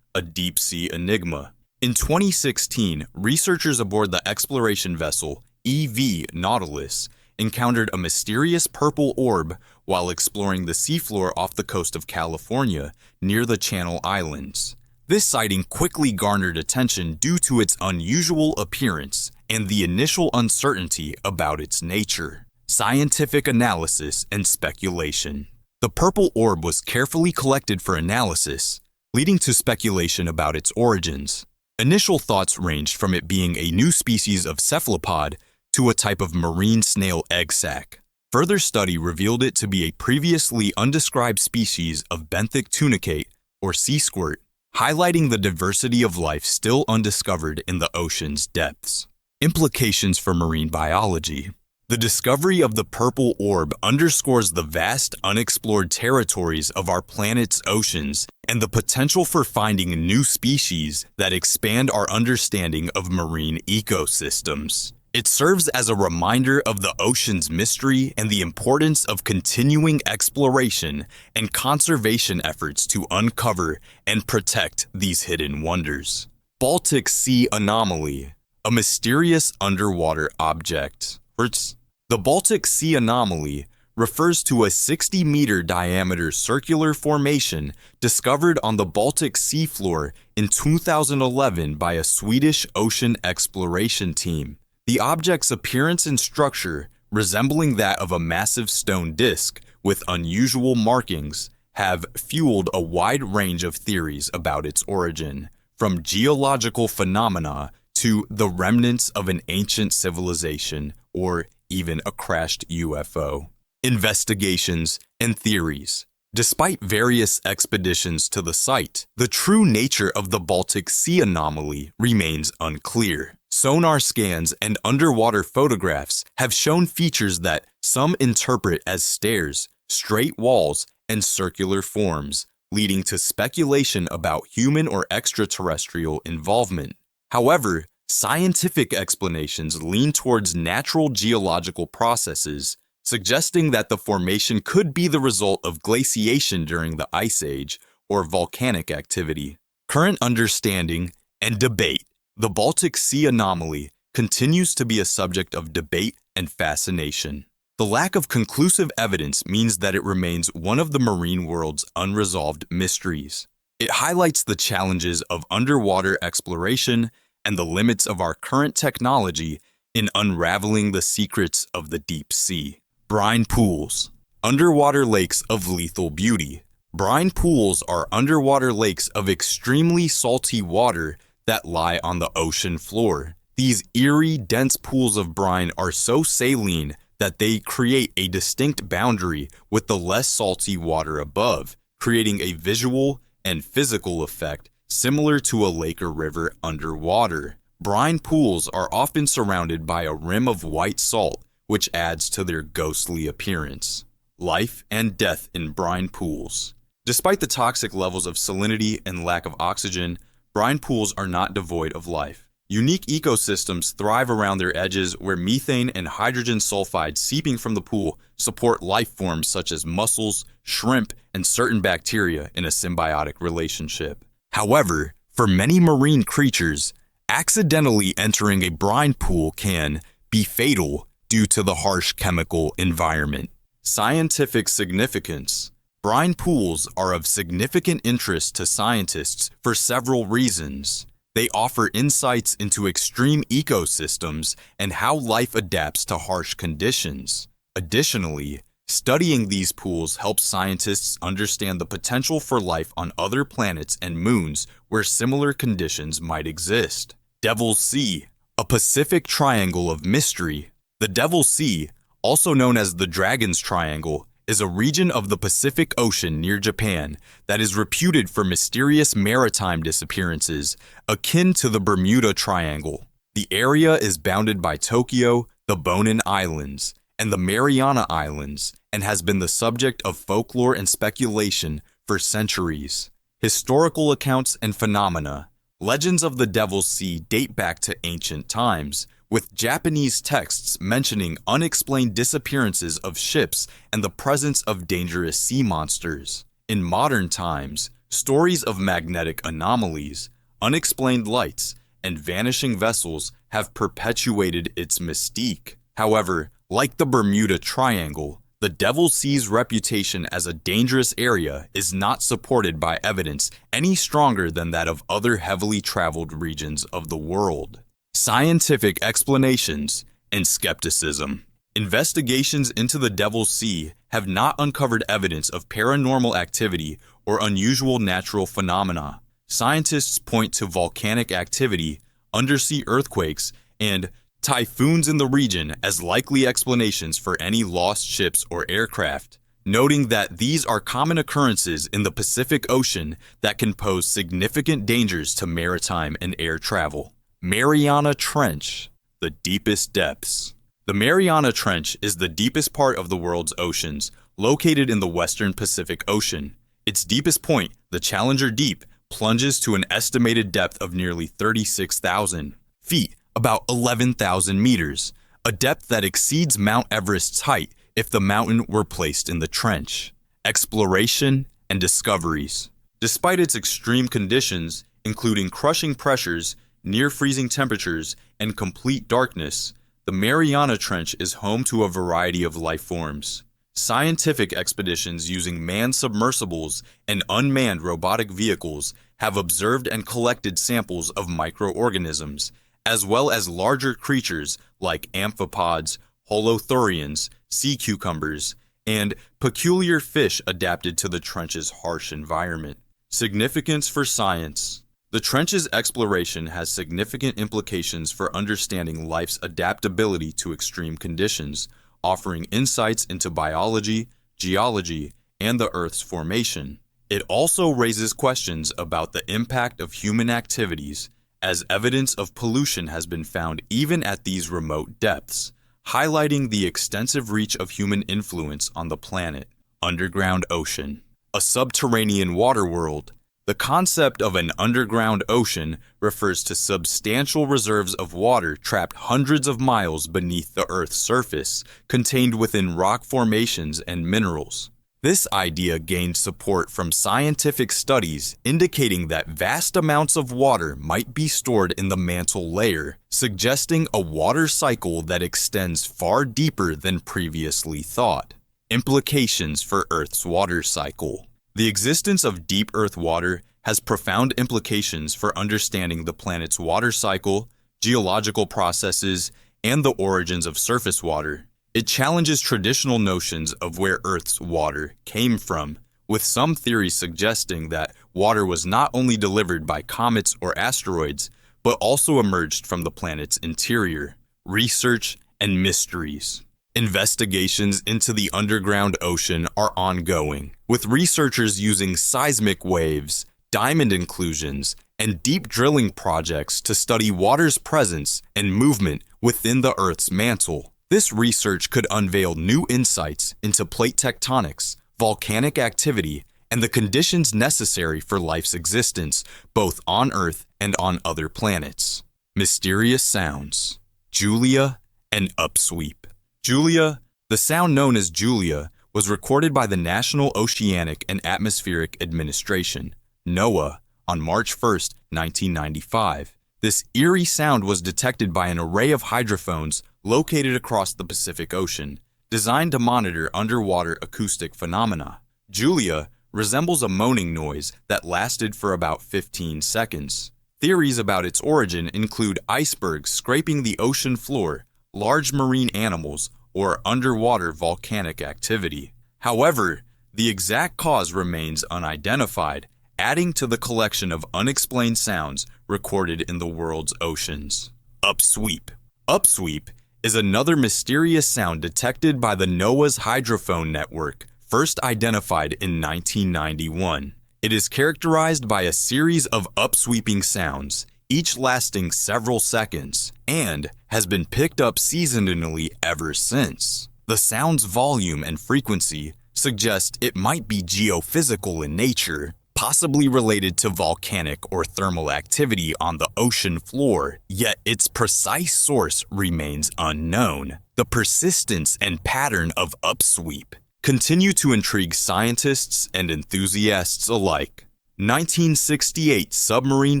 A deep-sea enigma. In 2016, researchers aboard the exploration vessel EV Nautilus encountered a mysterious purple orb while exploring the seafloor off the coast of California near the Channel Islands. This sighting quickly garnered attention due to its unusual appearance and the initial uncertainty about its nature, scientific analysis, and speculation. The purple orb was carefully collected for analysis, leading to speculation about its origins. Initial thoughts ranged from it being a new species of cephalopod to a type of marine snail egg sac. Further study revealed it to be a previously undescribed species of benthic tunicate, or sea squirt, highlighting the diversity of life still undiscovered in the ocean's depths. Implications for marine biology. The discovery of the purple orb underscores the vast unexplored territories of our planet's oceans and the potential for finding new species that expand our understanding of marine ecosystems. It serves as a reminder of the ocean's mystery and the importance of continuing exploration and conservation efforts to uncover and protect these hidden wonders. Baltic Sea Anomaly, a mysterious underwater object. The Baltic Sea Anomaly refers to a 60-meter diameter circular formation discovered on the Baltic Sea floor in 2011 by a Swedish ocean exploration team. The object's appearance and structure, resembling that of a massive stone disk with unusual markings, have fueled a wide range of theories about its origin, from geological phenomena to the remnants of an ancient civilization or even a crashed UFO. Investigations and theories. Despite various expeditions to the site, the true nature of the Baltic Sea Anomaly remains unclear. Sonar scans and underwater photographs have shown features that some interpret as stairs, straight walls, and circular forms, leading to speculation about human or extraterrestrial involvement. However, scientific explanations lean towards natural geological processes, suggesting that the formation could be the result of glaciation during the Ice Age or volcanic activity. Current understanding and debate. The Baltic Sea Anomaly continues to be a subject of debate and fascination. The lack of conclusive evidence means that it remains one of the marine world's unresolved mysteries. It highlights the challenges of underwater exploration and the limits of our current technology in unraveling the secrets of the deep sea. Brine pools, underwater lakes of lethal beauty. Brine pools are underwater lakes of extremely salty water that lie on the ocean floor. These eerie, dense pools of brine are so saline that they create a distinct boundary with the less salty water above, creating a visual and physical effect similar to a lake or river underwater. Brine pools are often surrounded by a rim of white salt, which adds to their ghostly appearance. Life and death in brine pools. Despite the toxic levels of salinity and lack of oxygen, brine pools are not devoid of life. Unique ecosystems thrive around their edges where methane and hydrogen sulfide seeping from the pool support life forms such as mussels, shrimp, and certain bacteria in a symbiotic relationship. However, for many marine creatures, accidentally entering a brine pool can be fatal due to the harsh chemical environment. Scientific significance. Brine pools are of significant interest to scientists for several reasons. They offer insights into extreme ecosystems and how life adapts to harsh conditions. Additionally, studying these pools helps scientists understand the potential for life on other planets and moons where similar conditions might exist. Devil's Sea, a Pacific triangle of mystery. The Devil's Sea, also known as the Dragon's Triangle, is a region of the Pacific Ocean near Japan that is reputed for mysterious maritime disappearances akin to the Bermuda Triangle. The area is bounded by Tokyo, the Bonin Islands, and the Mariana Islands, and has been the subject of folklore and speculation for centuries. Historical accounts and phenomena. Legends of the Devil's Sea date back to ancient times, with Japanese texts mentioning unexplained disappearances of ships and the presence of dangerous sea monsters. In modern times, stories of magnetic anomalies, unexplained lights, and vanishing vessels have perpetuated its mystique. However, like the Bermuda Triangle, The Devil's Sea's reputation as a dangerous area is not supported by evidence any stronger than that of other heavily traveled regions of the world. Scientific explanations and skepticism. Investigations into the Devil's Sea have not uncovered evidence of paranormal activity or unusual natural phenomena. Scientists point to volcanic activity, undersea earthquakes, and typhoons in the region as likely explanations for any lost ships or aircraft, noting that these are common occurrences in the Pacific Ocean that can pose significant dangers to maritime and air travel. Mariana Trench, the deepest depths. The Mariana Trench is the deepest part of the world's oceans, located in the western Pacific Ocean. Its deepest point, the Challenger Deep, plunges to an estimated depth of nearly 36,000 feet, about 11,000 meters, a depth that exceeds Mount Everest's height if the mountain were placed in the trench. Exploration and discoveries. Despite its extreme conditions, including crushing pressures, near-freezing temperatures, and complete darkness, the Mariana Trench is home to a variety of life forms. Scientific expeditions using manned submersibles and unmanned robotic vehicles have observed and collected samples of microorganisms, as well as larger creatures like amphipods, holothurians, sea cucumbers, and peculiar fish adapted to the trench's harsh environment. Significance for science. The trench's exploration has significant implications for understanding life's adaptability to extreme conditions, offering insights into biology, geology, and the Earth's formation. It also raises questions about the impact of human activities, as evidence of pollution has been found even at these remote depths, highlighting the extensive reach of human influence on the planet. Underground ocean. A subterranean water world. The concept of an underground ocean refers to substantial reserves of water trapped hundreds of miles beneath the Earth's surface, contained within rock formations and minerals. This idea gained support from scientific studies indicating that vast amounts of water might be stored in the mantle layer, suggesting a water cycle that extends far deeper than previously thought. Implications for Earth's water cycle. The existence of deep Earth water has profound implications for understanding the planet's water cycle, geological processes, and the origins of surface water. It challenges traditional notions of where Earth's water came from, with some theories suggesting that water was not only delivered by comets or asteroids, but also emerged from the planet's interior. Research and mysteries. Investigations into the underground ocean are ongoing, with researchers using seismic waves, diamond inclusions, and deep drilling projects to study water's presence and movement within the Earth's mantle. This research could unveil new insights into plate tectonics, volcanic activity, and the conditions necessary for life's existence, both on Earth and on other planets. Mysterious sounds. Julia and upsweep. Julia, the sound known as Julia, was recorded by the National Oceanic and Atmospheric Administration, NOAA, on March 1, 1995. This eerie sound was detected by an array of hydrophones located across the Pacific Ocean, designed to monitor underwater acoustic phenomena. Julia resembles a moaning noise that lasted for about 15 seconds. Theories about its origin include icebergs scraping the ocean floor, large marine animals, or underwater volcanic activity. However, the exact cause remains unidentified, adding to the collection of unexplained sounds recorded in the world's oceans. Upsweep. Upsweep is another mysterious sound detected by the NOAA's hydrophone network, first identified in 1991. It is characterized by a series of upsweeping sounds, each lasting several seconds, and has been picked up seasonally ever since. The sound's volume and frequency suggest it might be geophysical in nature, possibly related to volcanic or thermal activity on the ocean floor, yet its precise source remains unknown. The persistence and pattern of upsweep continue to intrigue scientists and enthusiasts alike. 1968 Submarine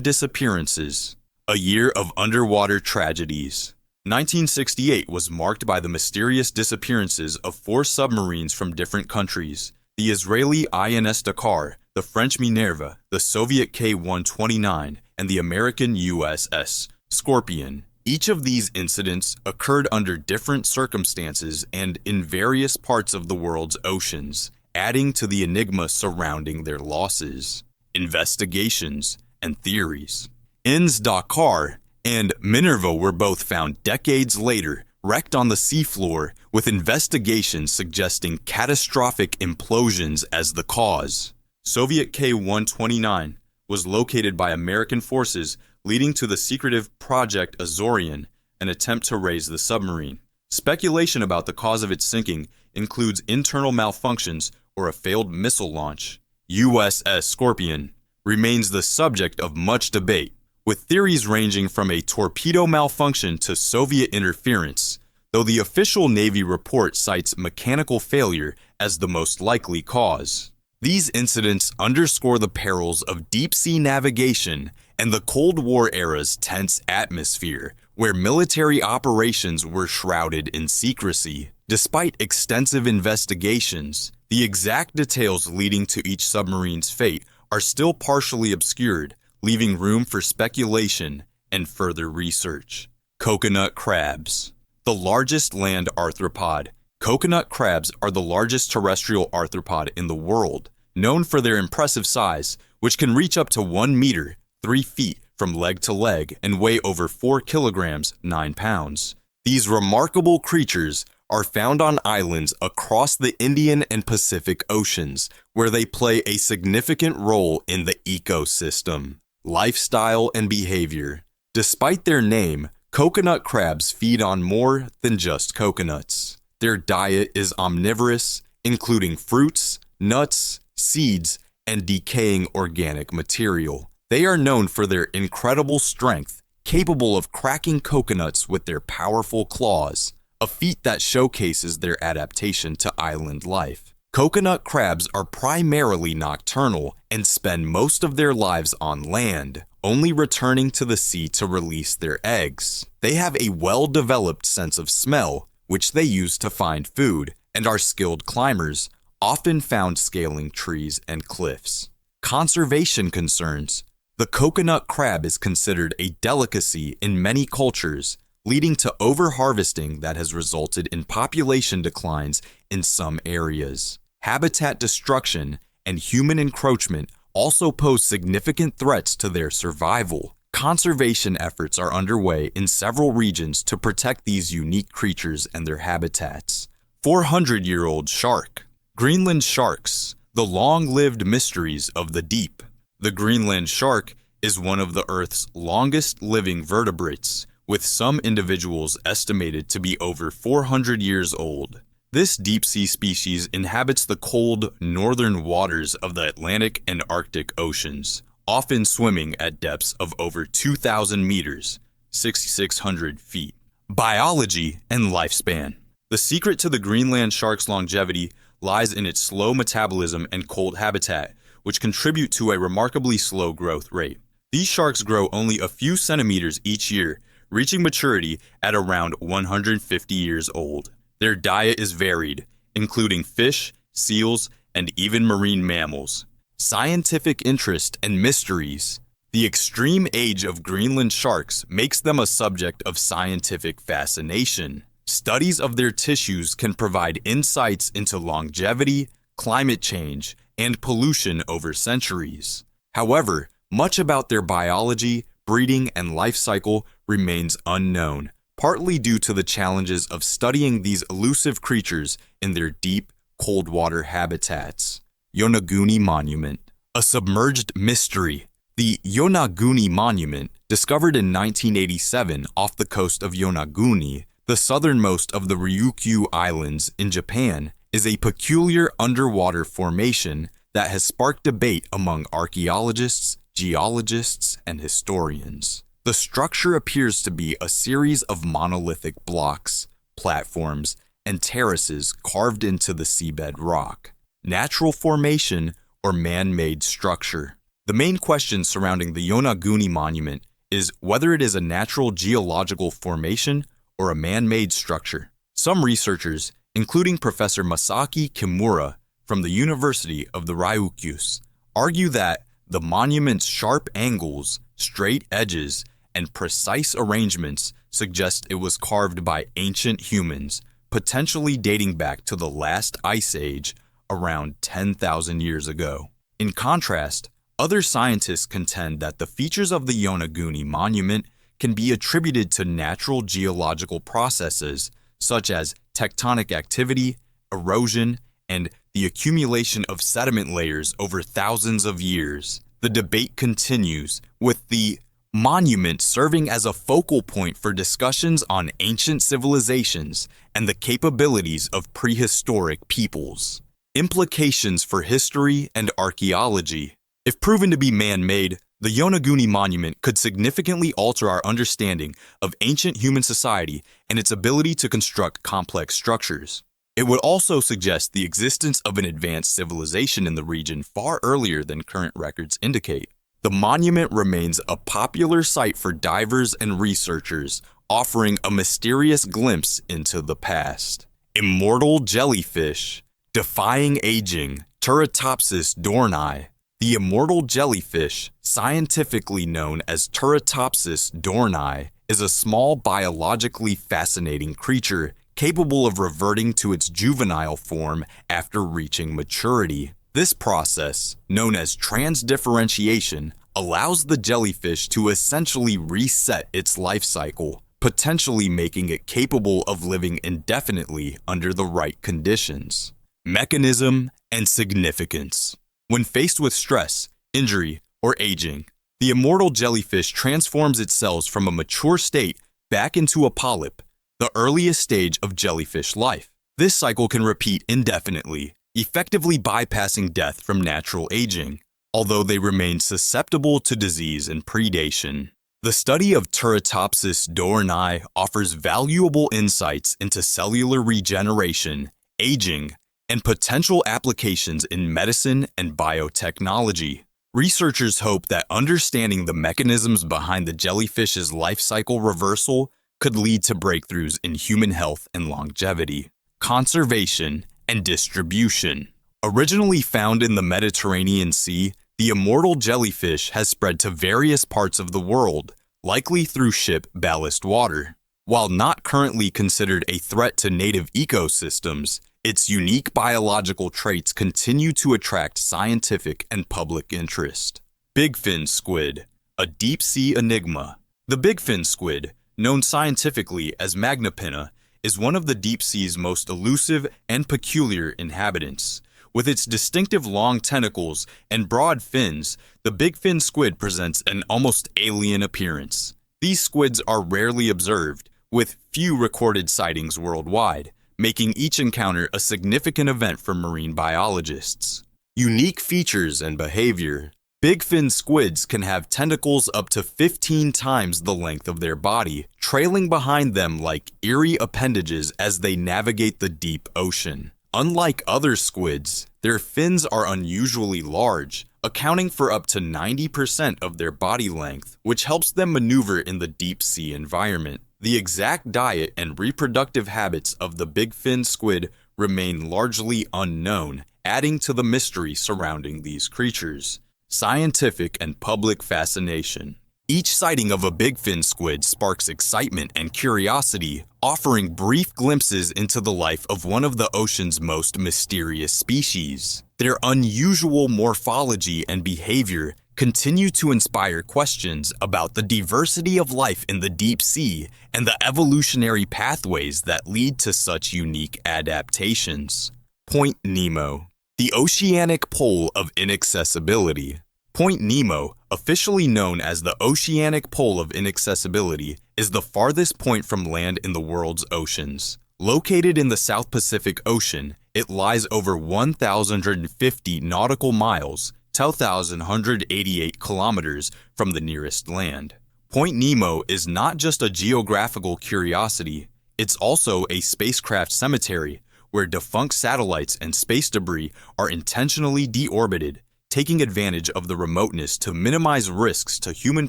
Disappearances, a year of underwater tragedies. 1968 was marked by the mysterious disappearances of 4 submarines from different countries: the Israeli INS Dakar, the French Minerva, the Soviet K-129, and the American USS Scorpion. Each of these incidents occurred under different circumstances and in various parts of the world's oceans, adding to the enigma surrounding their losses. Investigations and theories. INS Dakar and Minerva were both found decades later, wrecked on the seafloor, with investigations suggesting catastrophic implosions as the cause. Soviet K-129 was located by American forces, leading to the secretive Project Azorian, an attempt to raise the submarine. Speculation about the cause of its sinking includes internal malfunctions or a failed missile launch. USS Scorpion remains the subject of much debate, with theories ranging from a torpedo malfunction to Soviet interference, though the official Navy report cites mechanical failure as the most likely cause. These incidents underscore the perils of deep-sea navigation and the Cold War era's tense atmosphere, where military operations were shrouded in secrecy. Despite extensive investigations, the exact details leading to each submarine's fate are still partially obscured, leaving room for speculation and further research. Coconut crabs. The largest land arthropod. Coconut crabs are the largest terrestrial arthropod in the world, known for their impressive size, which can reach up to 1 meter, 3 feet from leg to leg, and weigh over 4 kilograms, 9 pounds. These remarkable creatures are found on islands across the Indian and Pacific Oceans, where they play a significant role in the ecosystem. Lifestyle and behavior. Despite their name, coconut crabs feed on more than just coconuts. Their diet is omnivorous, including fruits, nuts, seeds, and decaying organic material. They are known for their incredible strength, capable of cracking coconuts with their powerful claws, a feat that showcases their adaptation to island life. Coconut crabs are primarily nocturnal and spend most of their lives on land, only returning to the sea to release their eggs. They have a well-developed sense of smell, which they use to find food, and are skilled climbers, often found scaling trees and cliffs. Conservation concerns. The coconut crab is considered a delicacy in many cultures, leading to overharvesting that has resulted in population declines in some areas. Habitat destruction and human encroachment also pose significant threats to their survival. Conservation efforts are underway in several regions to protect these unique creatures and their habitats. 400-year-old shark. Greenland sharks, the long-lived mysteries of the deep. The Greenland shark is one of the Earth's longest living vertebrates, with some individuals estimated to be over 400 years old. This deep-sea species inhabits the cold, northern waters of the Atlantic and Arctic Oceans, often swimming at depths of over 2,000 meters, 6,600 feet. Biology and lifespan. The secret to the Greenland shark's longevity lies in its slow metabolism and cold habitat, which contribute to a remarkably slow growth rate. These sharks grow only a few centimeters each year, reaching maturity at around 150 years old. Their diet is varied, including fish, seals, and even marine mammals. Scientific interest and mysteries. The extreme age of Greenland sharks makes them a subject of scientific fascination. Studies of their tissues can provide insights into longevity, climate change, and pollution over centuries. However, much about their biology, breeding, and life cycle remains unknown, partly due to the challenges of studying these elusive creatures in their deep, cold water habitats. Yonaguni Monument. A submerged mystery. The Yonaguni Monument, discovered in 1987 off the coast of Yonaguni, the southernmost of the Ryukyu Islands in Japan, is a peculiar underwater formation that has sparked debate among archaeologists, geologists, and historians. The structure appears to be a series of monolithic blocks, platforms, and terraces carved into the seabed rock. Natural formation or man-made structure. The main question surrounding the Yonaguni Monument is whether it is a natural geological formation or a man-made structure. Some researchers, including Professor Masaki Kimura from the University of the Ryukyus, argue that the monument's sharp angles, straight edges, and precise arrangements suggest it was carved by ancient humans, potentially dating back to the last ice age around 10,000 years ago. In contrast, other scientists contend that the features of the Yonaguni Monument can be attributed to natural geological processes such as tectonic activity, erosion, and the accumulation of sediment layers over thousands of years. The debate continues, with the monument serving as a focal point for discussions on ancient civilizations and the capabilities of prehistoric peoples. Implications for history and archaeology. If proven to be man-made, the Yonaguni Monument could significantly alter our understanding of ancient human society and its ability to construct complex structures. It would also suggest the existence of an advanced civilization in the region far earlier than current records indicate. The monument remains a popular site for divers and researchers, offering a mysterious glimpse into the past. Immortal jellyfish. Defying aging. Turritopsis dohrnii. The immortal jellyfish, scientifically known as Turritopsis dohrnii, is a small biologically fascinating creature capable of reverting to its juvenile form after reaching maturity. This process, known as transdifferentiation, allows the jellyfish to essentially reset its life cycle, potentially making it capable of living indefinitely under the right conditions. Mechanism and significance. When faced with stress, injury, or aging, the immortal jellyfish transforms its cells from a mature state back into a polyp, the earliest stage of jellyfish life. This cycle can repeat indefinitely, effectively bypassing death from natural aging, although they remain susceptible to disease and predation. The study of Turritopsis dohrnii offers valuable insights into cellular regeneration, aging, and potential applications in medicine and biotechnology. Researchers hope that understanding the mechanisms behind the jellyfish's life cycle reversal could lead to breakthroughs in human health and longevity. Conservation and distribution. Originally found in the Mediterranean Sea, the immortal jellyfish has spread to various parts of the world, likely through ship ballast water. While not currently considered a threat to native ecosystems, its unique biological traits continue to attract scientific and public interest. Bigfin squid, a deep-sea enigma. The bigfin squid, known scientifically as Magnapinna, is one of the deep sea's most elusive and peculiar inhabitants. With its distinctive long tentacles and broad fins, the bigfin squid presents an almost alien appearance. These squids are rarely observed, with few recorded sightings worldwide, making each encounter a significant event for marine biologists. Unique features and behavior. Bigfin squids can have tentacles up to 15 times the length of their body, trailing behind them like eerie appendages as they navigate the deep ocean. Unlike other squids, their fins are unusually large, accounting for up to 90% of their body length, which helps them maneuver in the deep sea environment. The exact diet and reproductive habits of the bigfin squid remain largely unknown, adding to the mystery surrounding these creatures. Scientific and public fascination. Each sighting of a bigfin squid sparks excitement and curiosity, offering brief glimpses into the life of one of the ocean's most mysterious species. Their unusual morphology and behavior continue to inspire questions about the diversity of life in the deep sea and the evolutionary pathways that lead to such unique adaptations. Point Nemo, the oceanic pole of inaccessibility. Point Nemo, officially known as the oceanic pole of inaccessibility, is the farthest point from land in the world's oceans. Located in the South Pacific Ocean, it lies over 1,050 nautical miles, 2,188 kilometers from the nearest land. Point Nemo is not just a geographical curiosity, it's also a spacecraft cemetery where defunct satellites and space debris are intentionally deorbited, taking advantage of the remoteness to minimize risks to human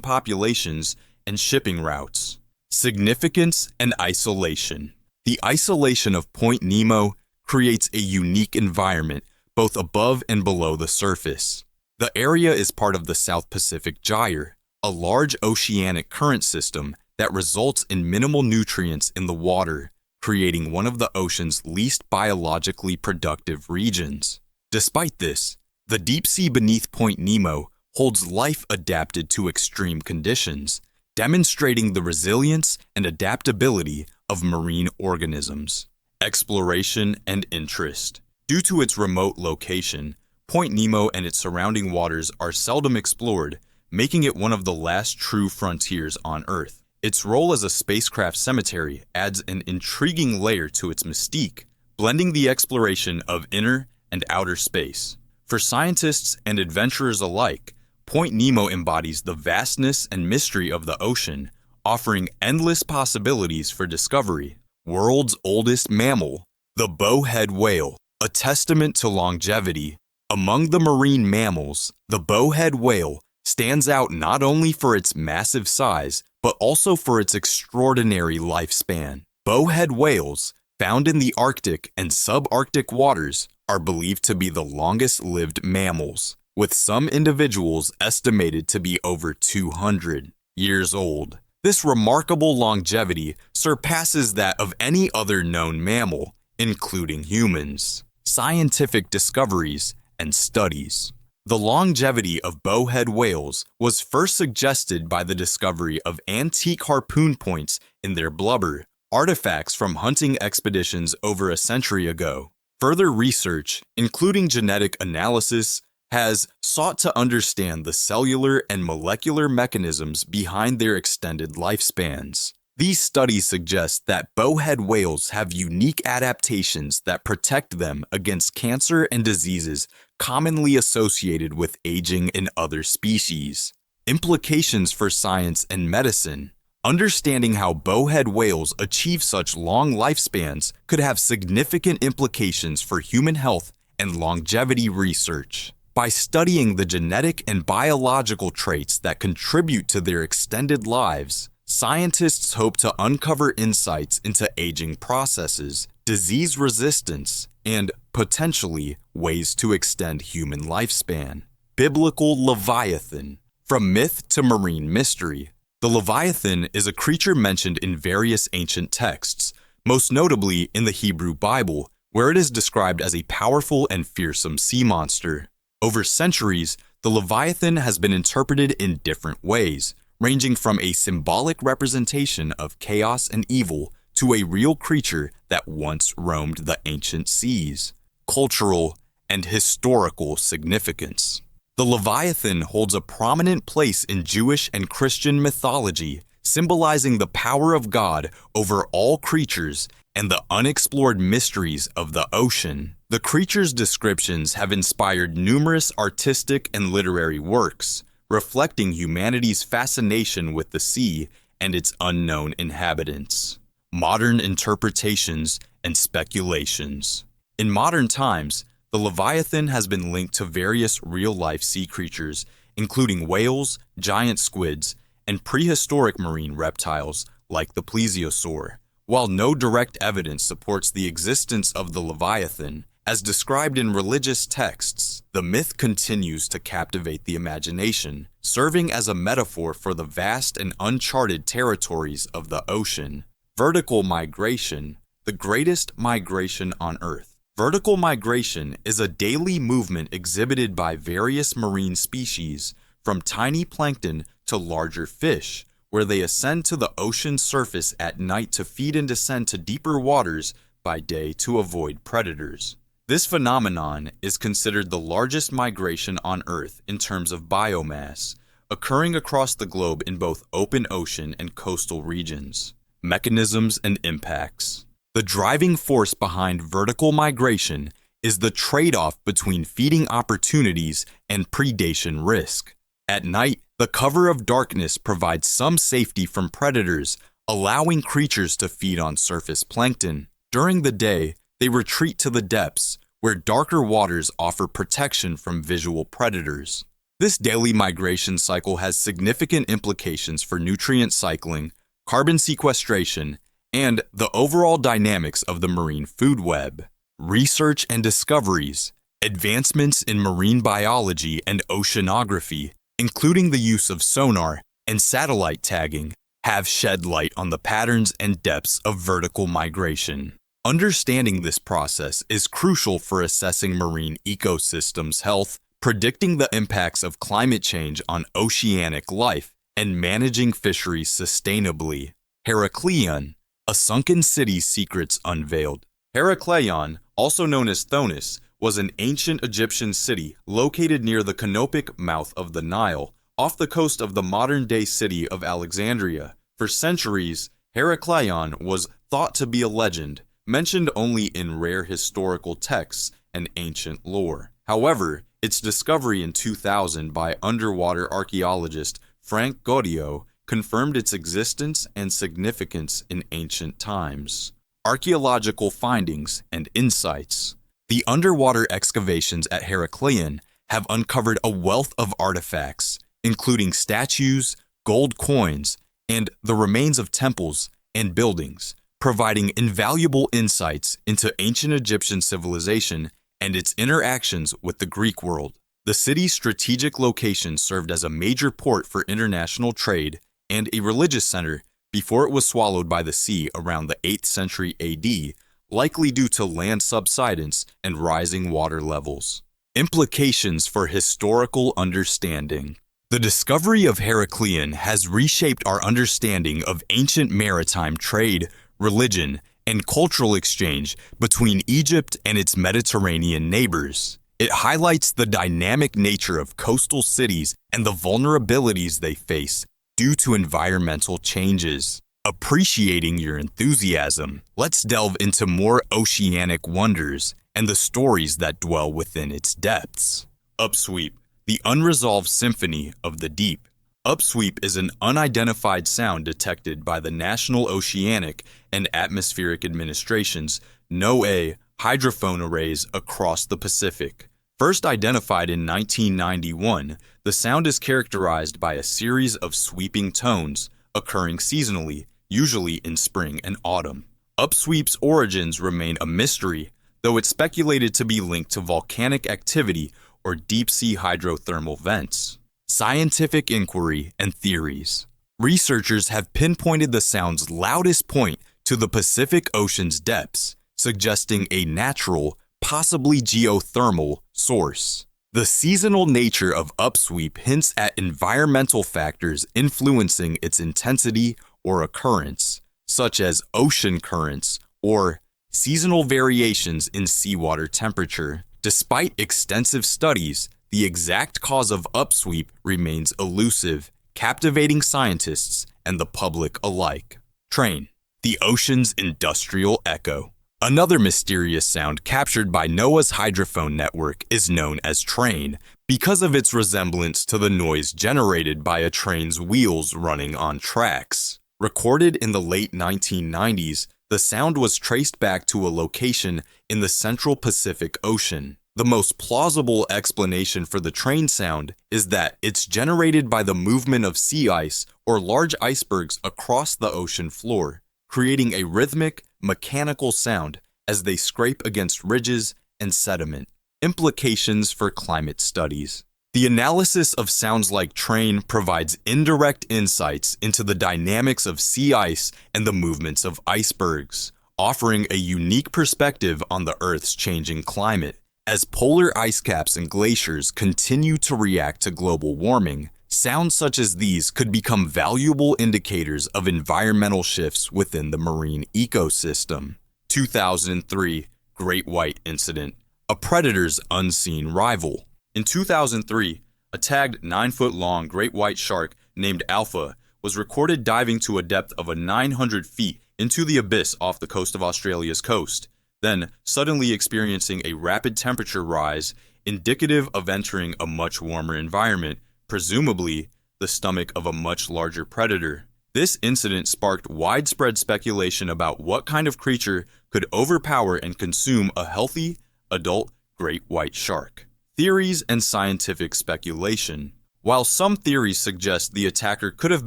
populations and shipping routes. Significance and isolation. The isolation of Point Nemo creates a unique environment both above and below the surface. The area is part of the South Pacific Gyre, a large oceanic current system that results in minimal nutrients in the water, creating one of the ocean's least biologically productive regions. Despite this, the deep sea beneath Point Nemo holds life adapted to extreme conditions, demonstrating the resilience and adaptability of marine organisms. Exploration and interest. Due to its remote location, Point Nemo and its surrounding waters are seldom explored, making it one of the last true frontiers on Earth. Its role as a spacecraft cemetery adds an intriguing layer to its mystique, blending the exploration of inner and outer space. For scientists and adventurers alike, Point Nemo embodies the vastness and mystery of the ocean, offering endless possibilities for discovery. World's oldest mammal, the bowhead whale, a testament to longevity. Among the marine mammals, the bowhead whale stands out not only for its massive size, but also for its extraordinary lifespan. Bowhead whales, found in the Arctic and subarctic waters, are believed to be the longest-lived mammals, with some individuals estimated to be over 200 years old. This remarkable longevity surpasses that of any other known mammal, including humans. Scientific discoveries and studies. The longevity of bowhead whales was first suggested by the discovery of antique harpoon points in their blubber, artifacts from hunting expeditions over a century ago. Further research, including genetic analysis, has sought to understand the cellular and molecular mechanisms behind their extended lifespans. These studies suggest that bowhead whales have unique adaptations that protect them against cancer and diseases commonly associated with aging in other species. Implications for science and medicine. Understanding how bowhead whales achieve such long lifespans could have significant implications for human health and longevity research. By studying the genetic and biological traits that contribute to their extended lives, scientists hope to uncover insights into aging processes, disease resistance, and, potentially, ways to extend human lifespan. Biblical Leviathan. From myth to marine mystery, the Leviathan is a creature mentioned in various ancient texts, most notably in the Hebrew Bible, where it is described as a powerful and fearsome sea monster. Over centuries, the Leviathan has been interpreted in different ways, ranging from a symbolic representation of chaos and evil to a real creature that once roamed the ancient seas. Cultural and historical significance. The Leviathan holds a prominent place in Jewish and Christian mythology, symbolizing the power of God over all creatures and the unexplored mysteries of the ocean. The creature's descriptions have inspired numerous artistic and literary works, reflecting humanity's fascination with the sea and its unknown inhabitants. Modern interpretations and speculations. In modern times, the Leviathan has been linked to various real-life sea creatures, including whales, giant squids, and prehistoric marine reptiles like the plesiosaur. While no direct evidence supports the existence of the Leviathan, as described in religious texts, the myth continues to captivate the imagination, serving as a metaphor for the vast and uncharted territories of the ocean. Vertical migration, the greatest migration on Earth. Vertical migration is a daily movement exhibited by various marine species, from tiny plankton to larger fish, where they ascend to the ocean's surface at night to feed and descend to deeper waters by day to avoid predators. This phenomenon is considered the largest migration on Earth in terms of biomass, occurring across the globe in both open ocean and coastal regions. Mechanisms and impacts. The driving force behind vertical migration is the trade-off between feeding opportunities and predation risk. At night, the cover of darkness provides some safety from predators, allowing creatures to feed on surface plankton. During the day, they retreat to the depths, where darker waters offer protection from visual predators. This daily migration cycle has significant implications for nutrient cycling, carbon sequestration, and the overall dynamics of the marine food web. Research and discoveries, advancements in marine biology and oceanography, including the use of sonar and satellite tagging, have shed light on the patterns and depths of vertical migration. Understanding this process is crucial for assessing marine ecosystems' health, predicting the impacts of climate change on oceanic life, and managing fisheries sustainably. Heraklion, a sunken city's secrets unveiled. Heraklion, also known as Thonis, was an ancient Egyptian city located near the canopic mouth of the Nile, off the coast of the modern-day city of Alexandria. For centuries, Heraklion was thought to be a legend, mentioned only in rare historical texts and ancient lore. However, its discovery in 2000 by underwater archaeologist Frank Gaudio confirmed its existence and significance in ancient times. Archaeological findings and insights. The underwater excavations at Heraklion have uncovered a wealth of artifacts, including statues, gold coins, and the remains of temples and buildings, providing invaluable insights into ancient Egyptian civilization and its interactions with the Greek world. The city's strategic location served as a major port for international trade and a religious center before it was swallowed by the sea around the 8th century AD, likely due to land subsidence and rising water levels. Implications for historical understanding. The discovery of Heraklion has reshaped our understanding of ancient maritime trade, religion, and cultural exchange between Egypt and its Mediterranean neighbors. It highlights the dynamic nature of coastal cities and the vulnerabilities they face due to environmental changes. Appreciating your enthusiasm, let's delve into more oceanic wonders and the stories that dwell within its depths. Upsweep, the unresolved symphony of the deep. Upsweep is an unidentified sound detected by the National Oceanic and Atmospheric Administration's NOAA hydrophone arrays across the Pacific. First identified in 1991, the sound is characterized by a series of sweeping tones occurring seasonally, usually in spring and autumn. Upsweep's origins remain a mystery, though it's speculated to be linked to volcanic activity or deep-sea hydrothermal vents. Scientific inquiry and theories. Researchers have pinpointed the sound's loudest point to the Pacific Ocean's depths, suggesting a natural, possibly geothermal, source. The seasonal nature of upsweep hints at environmental factors influencing its intensity or occurrence, such as ocean currents or seasonal variations in seawater temperature. Despite extensive studies, the exact cause of upsweep remains elusive, captivating scientists and the public alike. Train, the ocean's industrial echo. Another mysterious sound captured by NOAA's hydrophone network is known as train because of its resemblance to the noise generated by a train's wheels running on tracks. Recorded in the late 1990s, the sound was traced back to a location in the central Pacific Ocean. The most plausible explanation for the train sound is that it's generated by the movement of sea ice or large icebergs across the ocean floor, creating a rhythmic, mechanical sound as they scrape against ridges and sediment. Implications for climate studies. The analysis of sounds like train provides indirect insights into the dynamics of sea ice and the movements of icebergs, offering a unique perspective on the Earth's changing climate. As polar ice caps and glaciers continue to react to global warming, sounds such as these could become valuable indicators of environmental shifts within the marine ecosystem. 2003 Great White Incident, a predator's unseen rival. In 2003, a tagged 9-foot-long great white shark named Alpha was recorded diving to a depth of 900 feet into the abyss off the coast of Australia's coast, then suddenly experiencing a rapid temperature rise indicative of entering a much warmer environment, presumably the stomach of a much larger predator. This incident sparked widespread speculation about what kind of creature could overpower and consume a healthy, adult great white shark. Theories and scientific speculation. While some theories suggest the attacker could have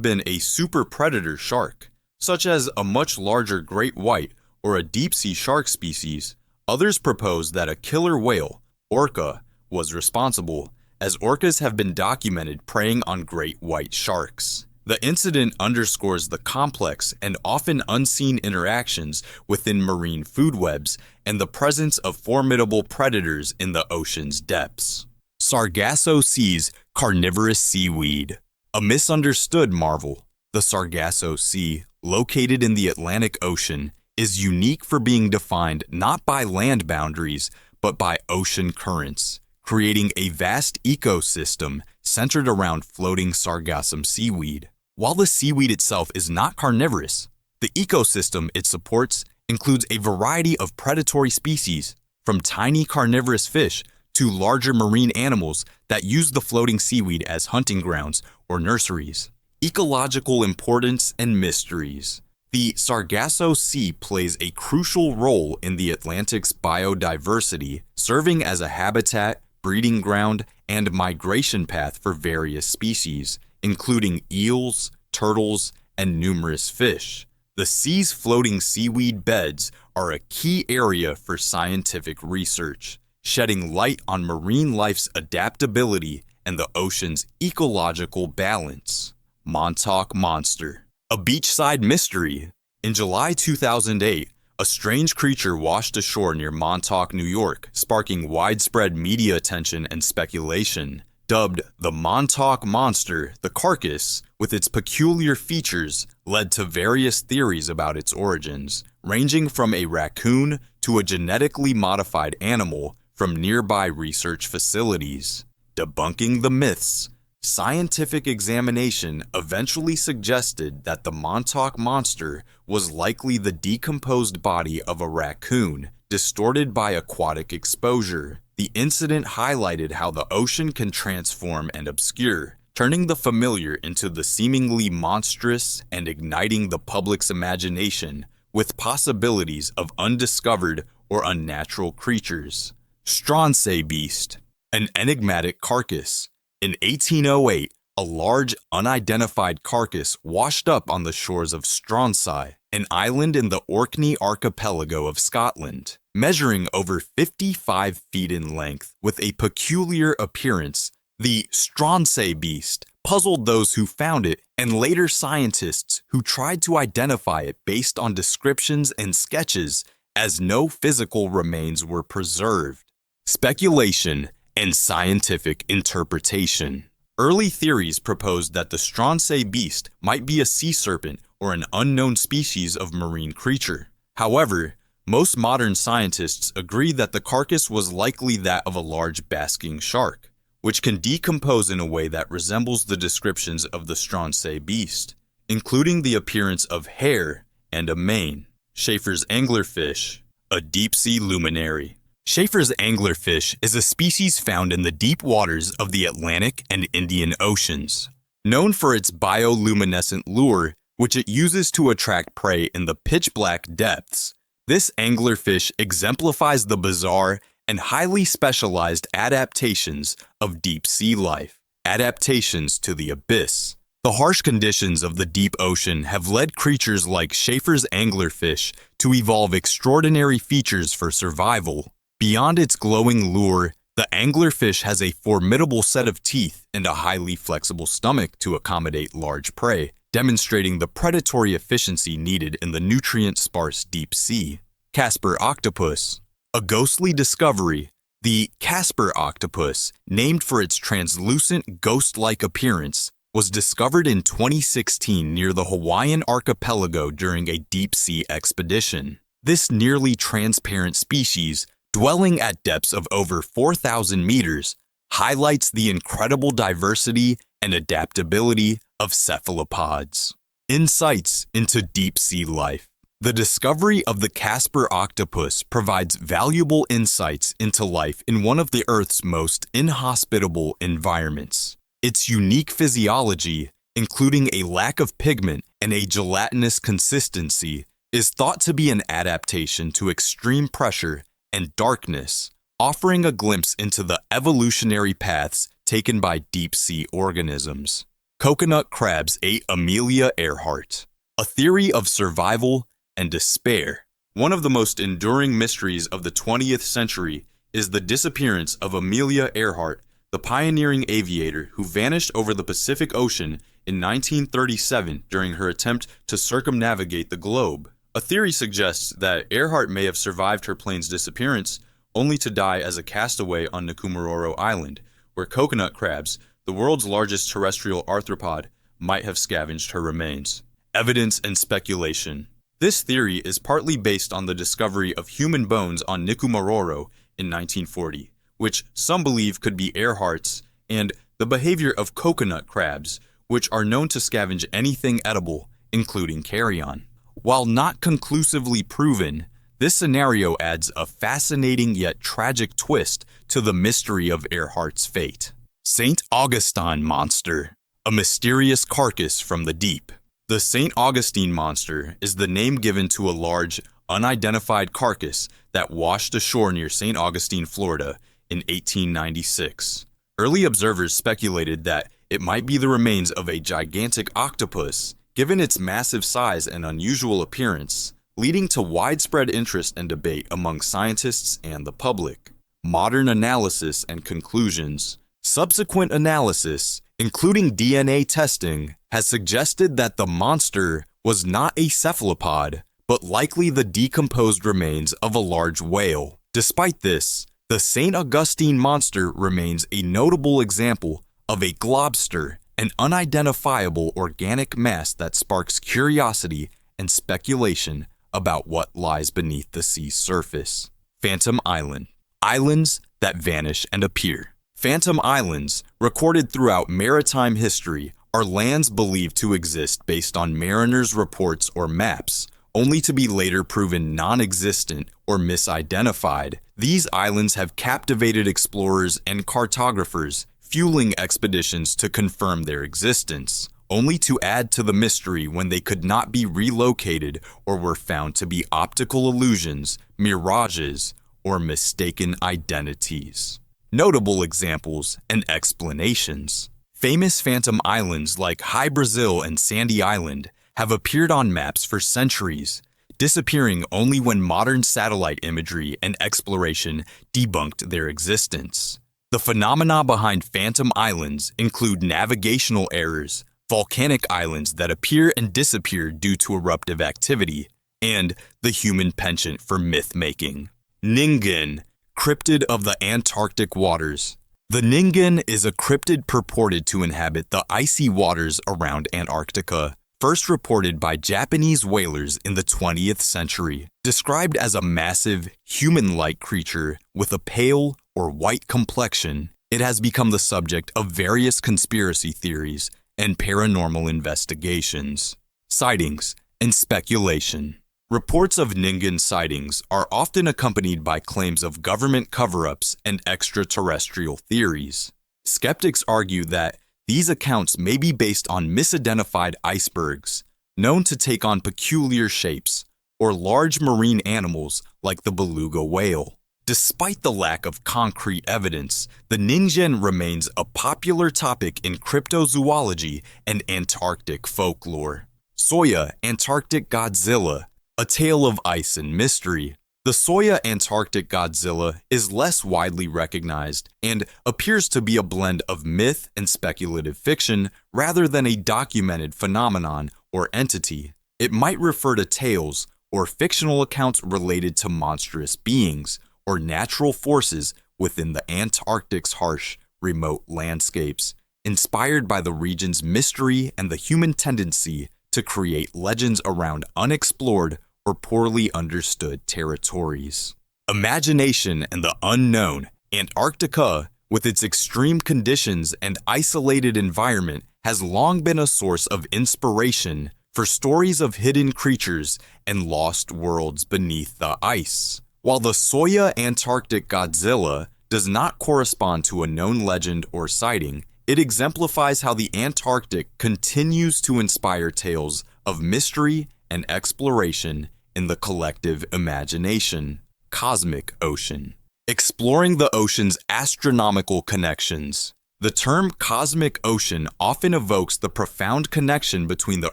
been a super predator shark, such as a much larger great white or a deep-sea shark species. Others propose that a killer whale, orca, was responsible, as orcas have been documented preying on great white sharks. The incident underscores the complex and often unseen interactions within marine food webs and the presence of formidable predators in the ocean's depths. Sargasso Sea's carnivorous seaweed. A misunderstood marvel, the Sargasso Sea, located in the Atlantic Ocean, is unique for being defined not by land boundaries, but by ocean currents, creating a vast ecosystem centered around floating sargassum seaweed. While the seaweed itself is not carnivorous, the ecosystem it supports includes a variety of predatory species, from tiny carnivorous fish to larger marine animals that use the floating seaweed as hunting grounds or nurseries. Ecological importance and mysteries. The Sargasso Sea plays a crucial role in the Atlantic's biodiversity, serving as a habitat, breeding ground, and migration path for various species, including eels, turtles, and numerous fish. The sea's floating seaweed beds are a key area for scientific research, shedding light on marine life's adaptability and the ocean's ecological balance. Montauk Monster. A beachside mystery. In July 2008, a strange creature washed ashore near Montauk, New York, sparking widespread media attention and speculation. Dubbed the Montauk Monster, the carcass, with its peculiar features, led to various theories about its origins, ranging from a raccoon to a genetically modified animal from nearby research facilities. Debunking the myths. Scientific examination eventually suggested that the Montauk Monster was likely the decomposed body of a raccoon, distorted by aquatic exposure. The incident highlighted how the ocean can transform and obscure, turning the familiar into the seemingly monstrous and igniting the public's imagination with possibilities of undiscovered or unnatural creatures. Stronsay Beast. An enigmatic carcass. In 1808, a large, unidentified carcass washed up on the shores of Stronsay, an island in the Orkney archipelago of Scotland. Measuring over 55 feet in length with a peculiar appearance, the Stronsay Beast puzzled those who found it and later scientists who tried to identify it based on descriptions and sketches, as no physical remains were preserved. Speculation and scientific interpretation. Early theories proposed that the Stronsay Beast might be a sea serpent or an unknown species of marine creature. However, most modern scientists agree that the carcass was likely that of a large basking shark, which can decompose in a way that resembles the descriptions of the Stronsay Beast, including the appearance of hair and a mane. Schaefer's anglerfish, a deep-sea luminary. Schaefer's anglerfish is a species found in the deep waters of the Atlantic and Indian Oceans. Known for its bioluminescent lure, which it uses to attract prey in the pitch-black depths, this anglerfish exemplifies the bizarre and highly specialized adaptations of deep-sea life, adaptations to the abyss. The harsh conditions of the deep ocean have led creatures like Schaefer's anglerfish to evolve extraordinary features for survival. Beyond its glowing lure, the anglerfish has a formidable set of teeth and a highly flexible stomach to accommodate large prey, demonstrating the predatory efficiency needed in the nutrient-sparse deep sea. Casper octopus. A ghostly discovery, the Casper octopus, named for its translucent ghost-like appearance, was discovered in 2016 near the Hawaiian archipelago during a deep-sea expedition. This nearly transparent species, dwelling at depths of over 4,000 meters, highlights the incredible diversity and adaptability of cephalopods. Insights into deep-sea life. The discovery of the Casper octopus provides valuable insights into life in one of the Earth's most inhospitable environments. Its unique physiology, including a lack of pigment and a gelatinous consistency, is thought to be an adaptation to extreme pressure and darkness, offering a glimpse into the evolutionary paths taken by deep-sea organisms. Coconut crabs ate Amelia Earhart. A theory of survival and despair. One of the most enduring mysteries of the 20th century is the disappearance of Amelia Earhart, the pioneering aviator who vanished over the Pacific Ocean in 1937 during her attempt to circumnavigate the globe. A theory suggests that Earhart may have survived her plane's disappearance only to die as a castaway on Nikumaroro Island, where coconut crabs, the world's largest terrestrial arthropod, might have scavenged her remains. Evidence and speculation. This theory is partly based on the discovery of human bones on Nikumaroro in 1940, which some believe could be Earhart's, and the behavior of coconut crabs, which are known to scavenge anything edible, including carrion. While not conclusively proven, this scenario adds a fascinating yet tragic twist to the mystery of Earhart's fate. St. Augustine Monster, a mysterious carcass from the deep. The St. Augustine Monster is the name given to a large, unidentified carcass that washed ashore near St. Augustine, Florida in 1896. Early observers speculated that it might be the remains of a gigantic octopus, given its massive size and unusual appearance, leading to widespread interest and debate among scientists and the public. Modern analysis and conclusions. Subsequent analysis, including DNA testing, has suggested that the monster was not a cephalopod, but likely the decomposed remains of a large whale. Despite this, the St. Augustine Monster remains a notable example of a globster, an unidentifiable organic mass that sparks curiosity and speculation about what lies beneath the sea's surface. Phantom Island. Islands that vanish and appear. Phantom Islands, recorded throughout maritime history, are lands believed to exist based on mariners' reports or maps, only to be later proven non-existent or misidentified. These islands have captivated explorers and cartographers, fueling expeditions to confirm their existence, only to add to the mystery when they could not be relocated or were found to be optical illusions, mirages, or mistaken identities. Notable examples and explanations. Famous phantom islands like High Brazil and Sandy Island have appeared on maps for centuries, disappearing only when modern satellite imagery and exploration debunked their existence. The phenomena behind phantom islands include navigational errors, volcanic islands that appear and disappear due to eruptive activity, and the human penchant for myth-making. Ningen, cryptid of the Antarctic waters. The Ningen is a cryptid purported to inhabit the icy waters around Antarctica, first reported by Japanese whalers in the 20th century. Described as a massive, human-like creature with a pale or white complexion, it has become the subject of various conspiracy theories and paranormal investigations. Sightings and speculation. Reports of Ningen sightings are often accompanied by claims of government cover-ups and extraterrestrial theories. Skeptics argue that these accounts may be based on misidentified icebergs, known to take on peculiar shapes, or large marine animals like the beluga whale. Despite the lack of concrete evidence, the Ningen remains a popular topic in cryptozoology and Antarctic folklore. Soya Antarctic Godzilla, a tale of ice and mystery. The Soya Antarctic Godzilla is less widely recognized and appears to be a blend of myth and speculative fiction rather than a documented phenomenon or entity. It might refer to tales or fictional accounts related to monstrous beings or natural forces within the Antarctic's harsh, remote landscapes, inspired by the region's mystery and the human tendency to create legends around unexplored or poorly understood territories. Imagination and the unknown. Antarctica, with its extreme conditions and isolated environment, has long been a source of inspiration for stories of hidden creatures and lost worlds beneath the ice. While the Soya Antarctic Godzilla does not correspond to a known legend or sighting, it exemplifies how the Antarctic continues to inspire tales of mystery and exploration in the collective imagination. Cosmic Ocean. Exploring the ocean's astronomical connections. The term cosmic ocean often evokes the profound connection between the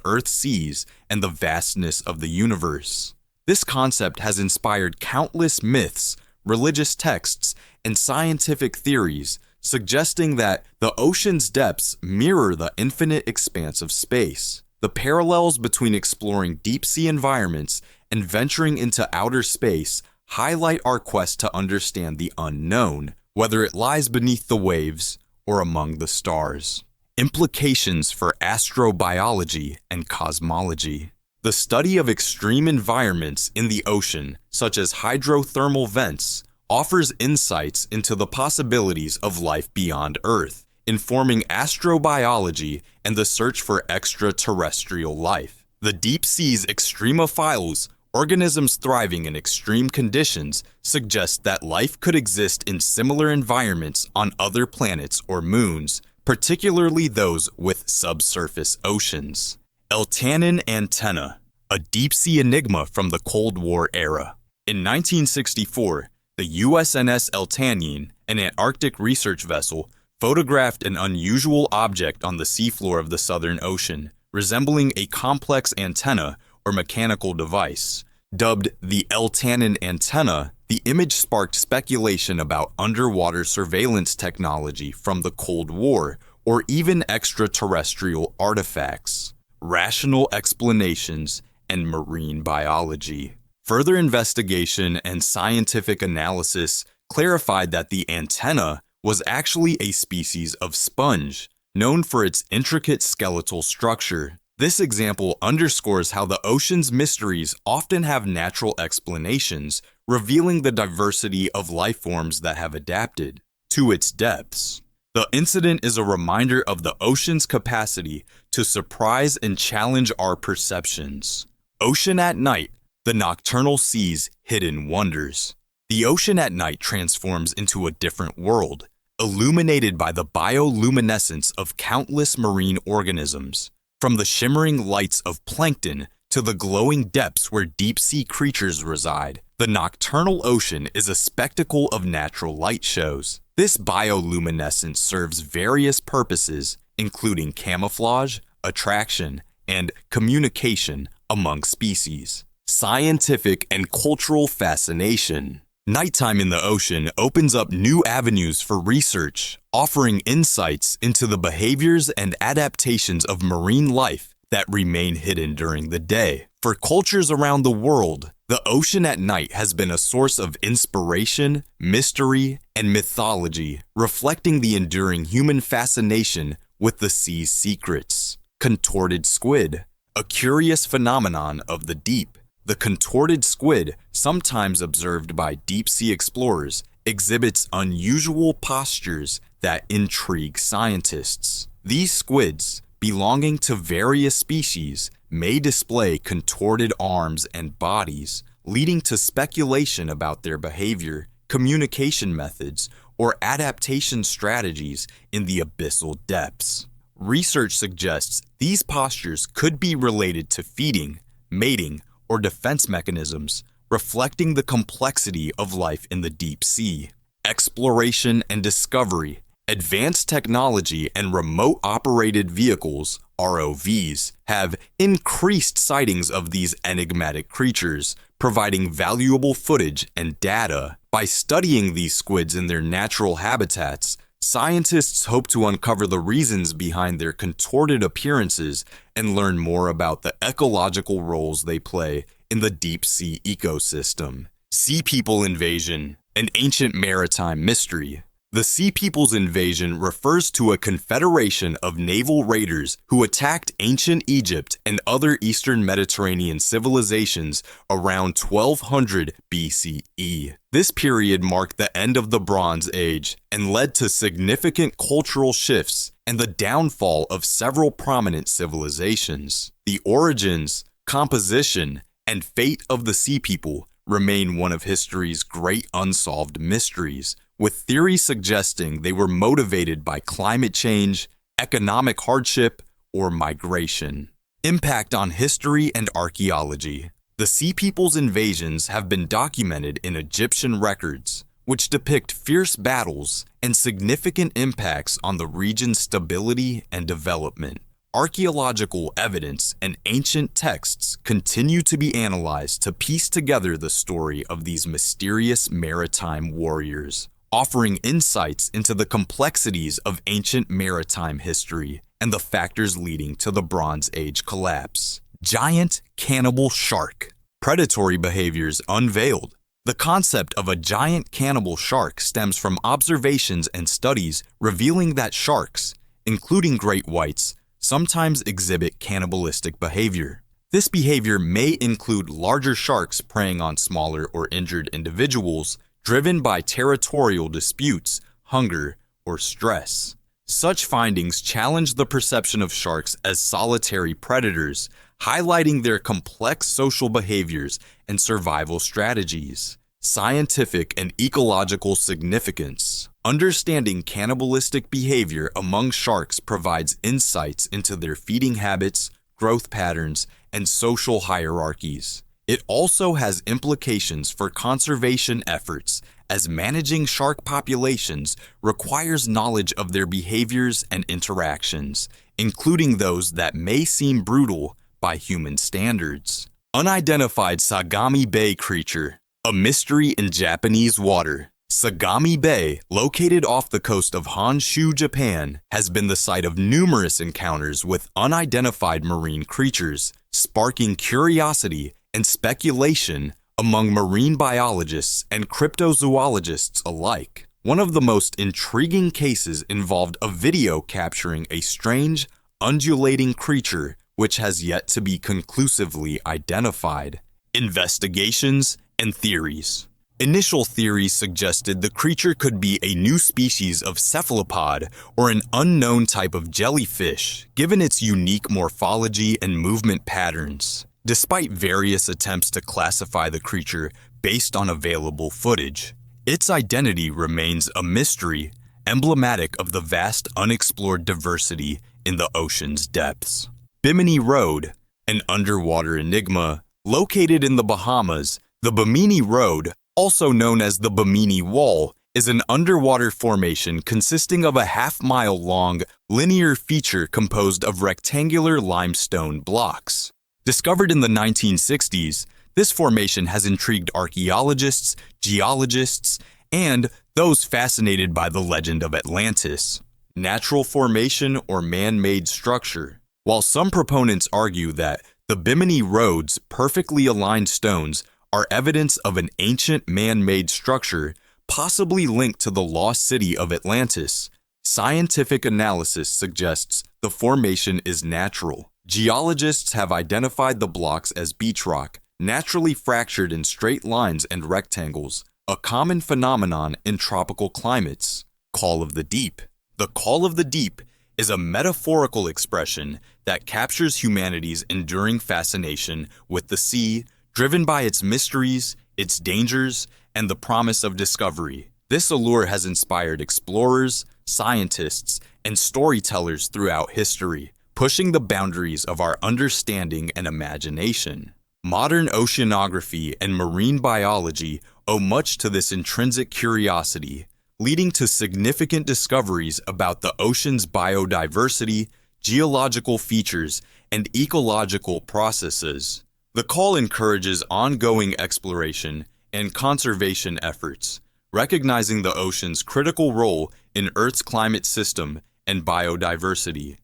Earth's seas and the vastness of the universe. This concept has inspired countless myths, religious texts, and scientific theories, suggesting that the ocean's depths mirror the infinite expanse of space. The parallels between exploring deep-sea environments and venturing into outer space highlight our quest to understand the unknown, whether it lies beneath the waves or among the stars. Implications for astrobiology and cosmology. The study of extreme environments in the ocean, such as hydrothermal vents, offers insights into the possibilities of life beyond Earth, informing astrobiology and the search for extraterrestrial life. The deep sea's extremophiles, organisms thriving in extreme conditions, suggest that life could exist in similar environments on other planets or moons, particularly those with subsurface oceans. Eltanin antenna, a deep-sea enigma from the Cold War era. In 1964, the USNS Eltanin, an Antarctic research vessel, photographed an unusual object on the seafloor of the Southern Ocean, resembling a complex antenna or mechanical device. Dubbed the Eltanin antenna, the image sparked speculation about underwater surveillance technology from the Cold War or even extraterrestrial artifacts, rational explanations, and marine biology. Further investigation and scientific analysis clarified that the antenna was actually a species of sponge, known for its intricate skeletal structure. This example underscores how the ocean's mysteries often have natural explanations, revealing the diversity of life forms that have adapted to its depths. The incident is a reminder of the ocean's capacity to surprise and challenge our perceptions. Ocean at night, the nocturnal sea's hidden wonders. The ocean at night transforms into a different world, illuminated by the bioluminescence of countless marine organisms. From the shimmering lights of plankton to the glowing depths where deep-sea creatures reside, the nocturnal ocean is a spectacle of natural light shows. This bioluminescence serves various purposes, including camouflage, attraction, and communication among species. Scientific and cultural fascination. Nighttime in the ocean opens up new avenues for research, offering insights into the behaviors and adaptations of marine life that remain hidden during the day. For cultures around the world, the ocean at night has been a source of inspiration, mystery, and mythology, reflecting the enduring human fascination with the sea's secrets. Contorted squid, a curious phenomenon of the deep. The contorted squid, sometimes observed by deep-sea explorers, exhibits unusual postures that intrigue scientists. These squids, belonging to various species, may display contorted arms and bodies, leading to speculation about their behavior, communication methods, or adaptation strategies in the abyssal depths. Research suggests these postures could be related to feeding, mating, or defense mechanisms, reflecting the complexity of life in the deep sea. Exploration and discovery. Advanced technology and remote-operated vehicles, ROVs, have increased sightings of these enigmatic creatures, providing valuable footage and data. By studying these squids in their natural habitats, scientists hope to uncover the reasons behind their contorted appearances and learn more about the ecological roles they play in the deep-sea ecosystem. Sea People Invasion, an ancient maritime mystery. The Sea People's Invasion refers to a confederation of naval raiders who attacked ancient Egypt and other Eastern Mediterranean civilizations around 1200 BCE. This period marked the end of the Bronze Age and led to significant cultural shifts and the downfall of several prominent civilizations. The origins, composition, and fate of the Sea People remain one of history's great unsolved mysteries, with theories suggesting they were motivated by climate change, economic hardship, or migration. Impact on history and archaeology. The Sea People's invasions have been documented in Egyptian records, which depict fierce battles and significant impacts on the region's stability and development. Archaeological evidence and ancient texts continue to be analyzed to piece together the story of these mysterious maritime warriors, offering insights into the complexities of ancient maritime history and the factors leading to the Bronze Age collapse. Giant cannibal shark. Predatory behaviors unveiled. The concept of a giant cannibal shark stems from observations and studies revealing that sharks, including great whites, sometimes exhibit cannibalistic behavior. This behavior may include larger sharks preying on smaller or injured individuals, driven by territorial disputes, hunger, or stress. Such findings challenge the perception of sharks as solitary predators, highlighting their complex social behaviors and survival strategies. Scientific and ecological significance. Understanding cannibalistic behavior among sharks provides insights into their feeding habits, growth patterns, and social hierarchies. It also has implications for conservation efforts, as managing shark populations requires knowledge of their behaviors and interactions, including those that may seem brutal by human standards. Unidentified Sagami Bay creature. A mystery in Japanese water. Sagami Bay, located off the coast of Honshu, Japan, has been the site of numerous encounters with unidentified marine creatures, sparking curiosity and speculation among marine biologists and cryptozoologists alike. One of the most intriguing cases involved a video capturing a strange, undulating creature which has yet to be conclusively identified. Investigations and theories. Initial theories suggested the creature could be a new species of cephalopod or an unknown type of jellyfish, given its unique morphology and movement patterns. Despite various attempts to classify the creature based on available footage, its identity remains a mystery, emblematic of the vast unexplored diversity in the ocean's depths. Bimini Road, an underwater enigma, located in the Bahamas. The Bimini Road, also known as the Bimini Wall, is an underwater formation consisting of a half-mile-long linear feature composed of rectangular limestone blocks. Discovered in the 1960s, this formation has intrigued archaeologists, geologists, and those fascinated by the legend of Atlantis. Natural formation or man-made structure. While some proponents argue that the Bimini Road's perfectly aligned stones are evidence of an ancient man-made structure possibly linked to the lost city of Atlantis, scientific analysis suggests the formation is natural. Geologists have identified the blocks as beach rock, naturally fractured in straight lines and rectangles, a common phenomenon in tropical climates. Call of the Deep. The Call of the Deep is a metaphorical expression that captures humanity's enduring fascination with the sea, driven by its mysteries, its dangers, and the promise of discovery. This allure has inspired explorers, scientists, and storytellers throughout history, pushing the boundaries of our understanding and imagination. Modern oceanography and marine biology owe much to this intrinsic curiosity, leading to significant discoveries about the ocean's biodiversity, geological features, and ecological processes. The call encourages ongoing exploration and conservation efforts, recognizing the ocean's critical role in Earth's climate system and biodiversity.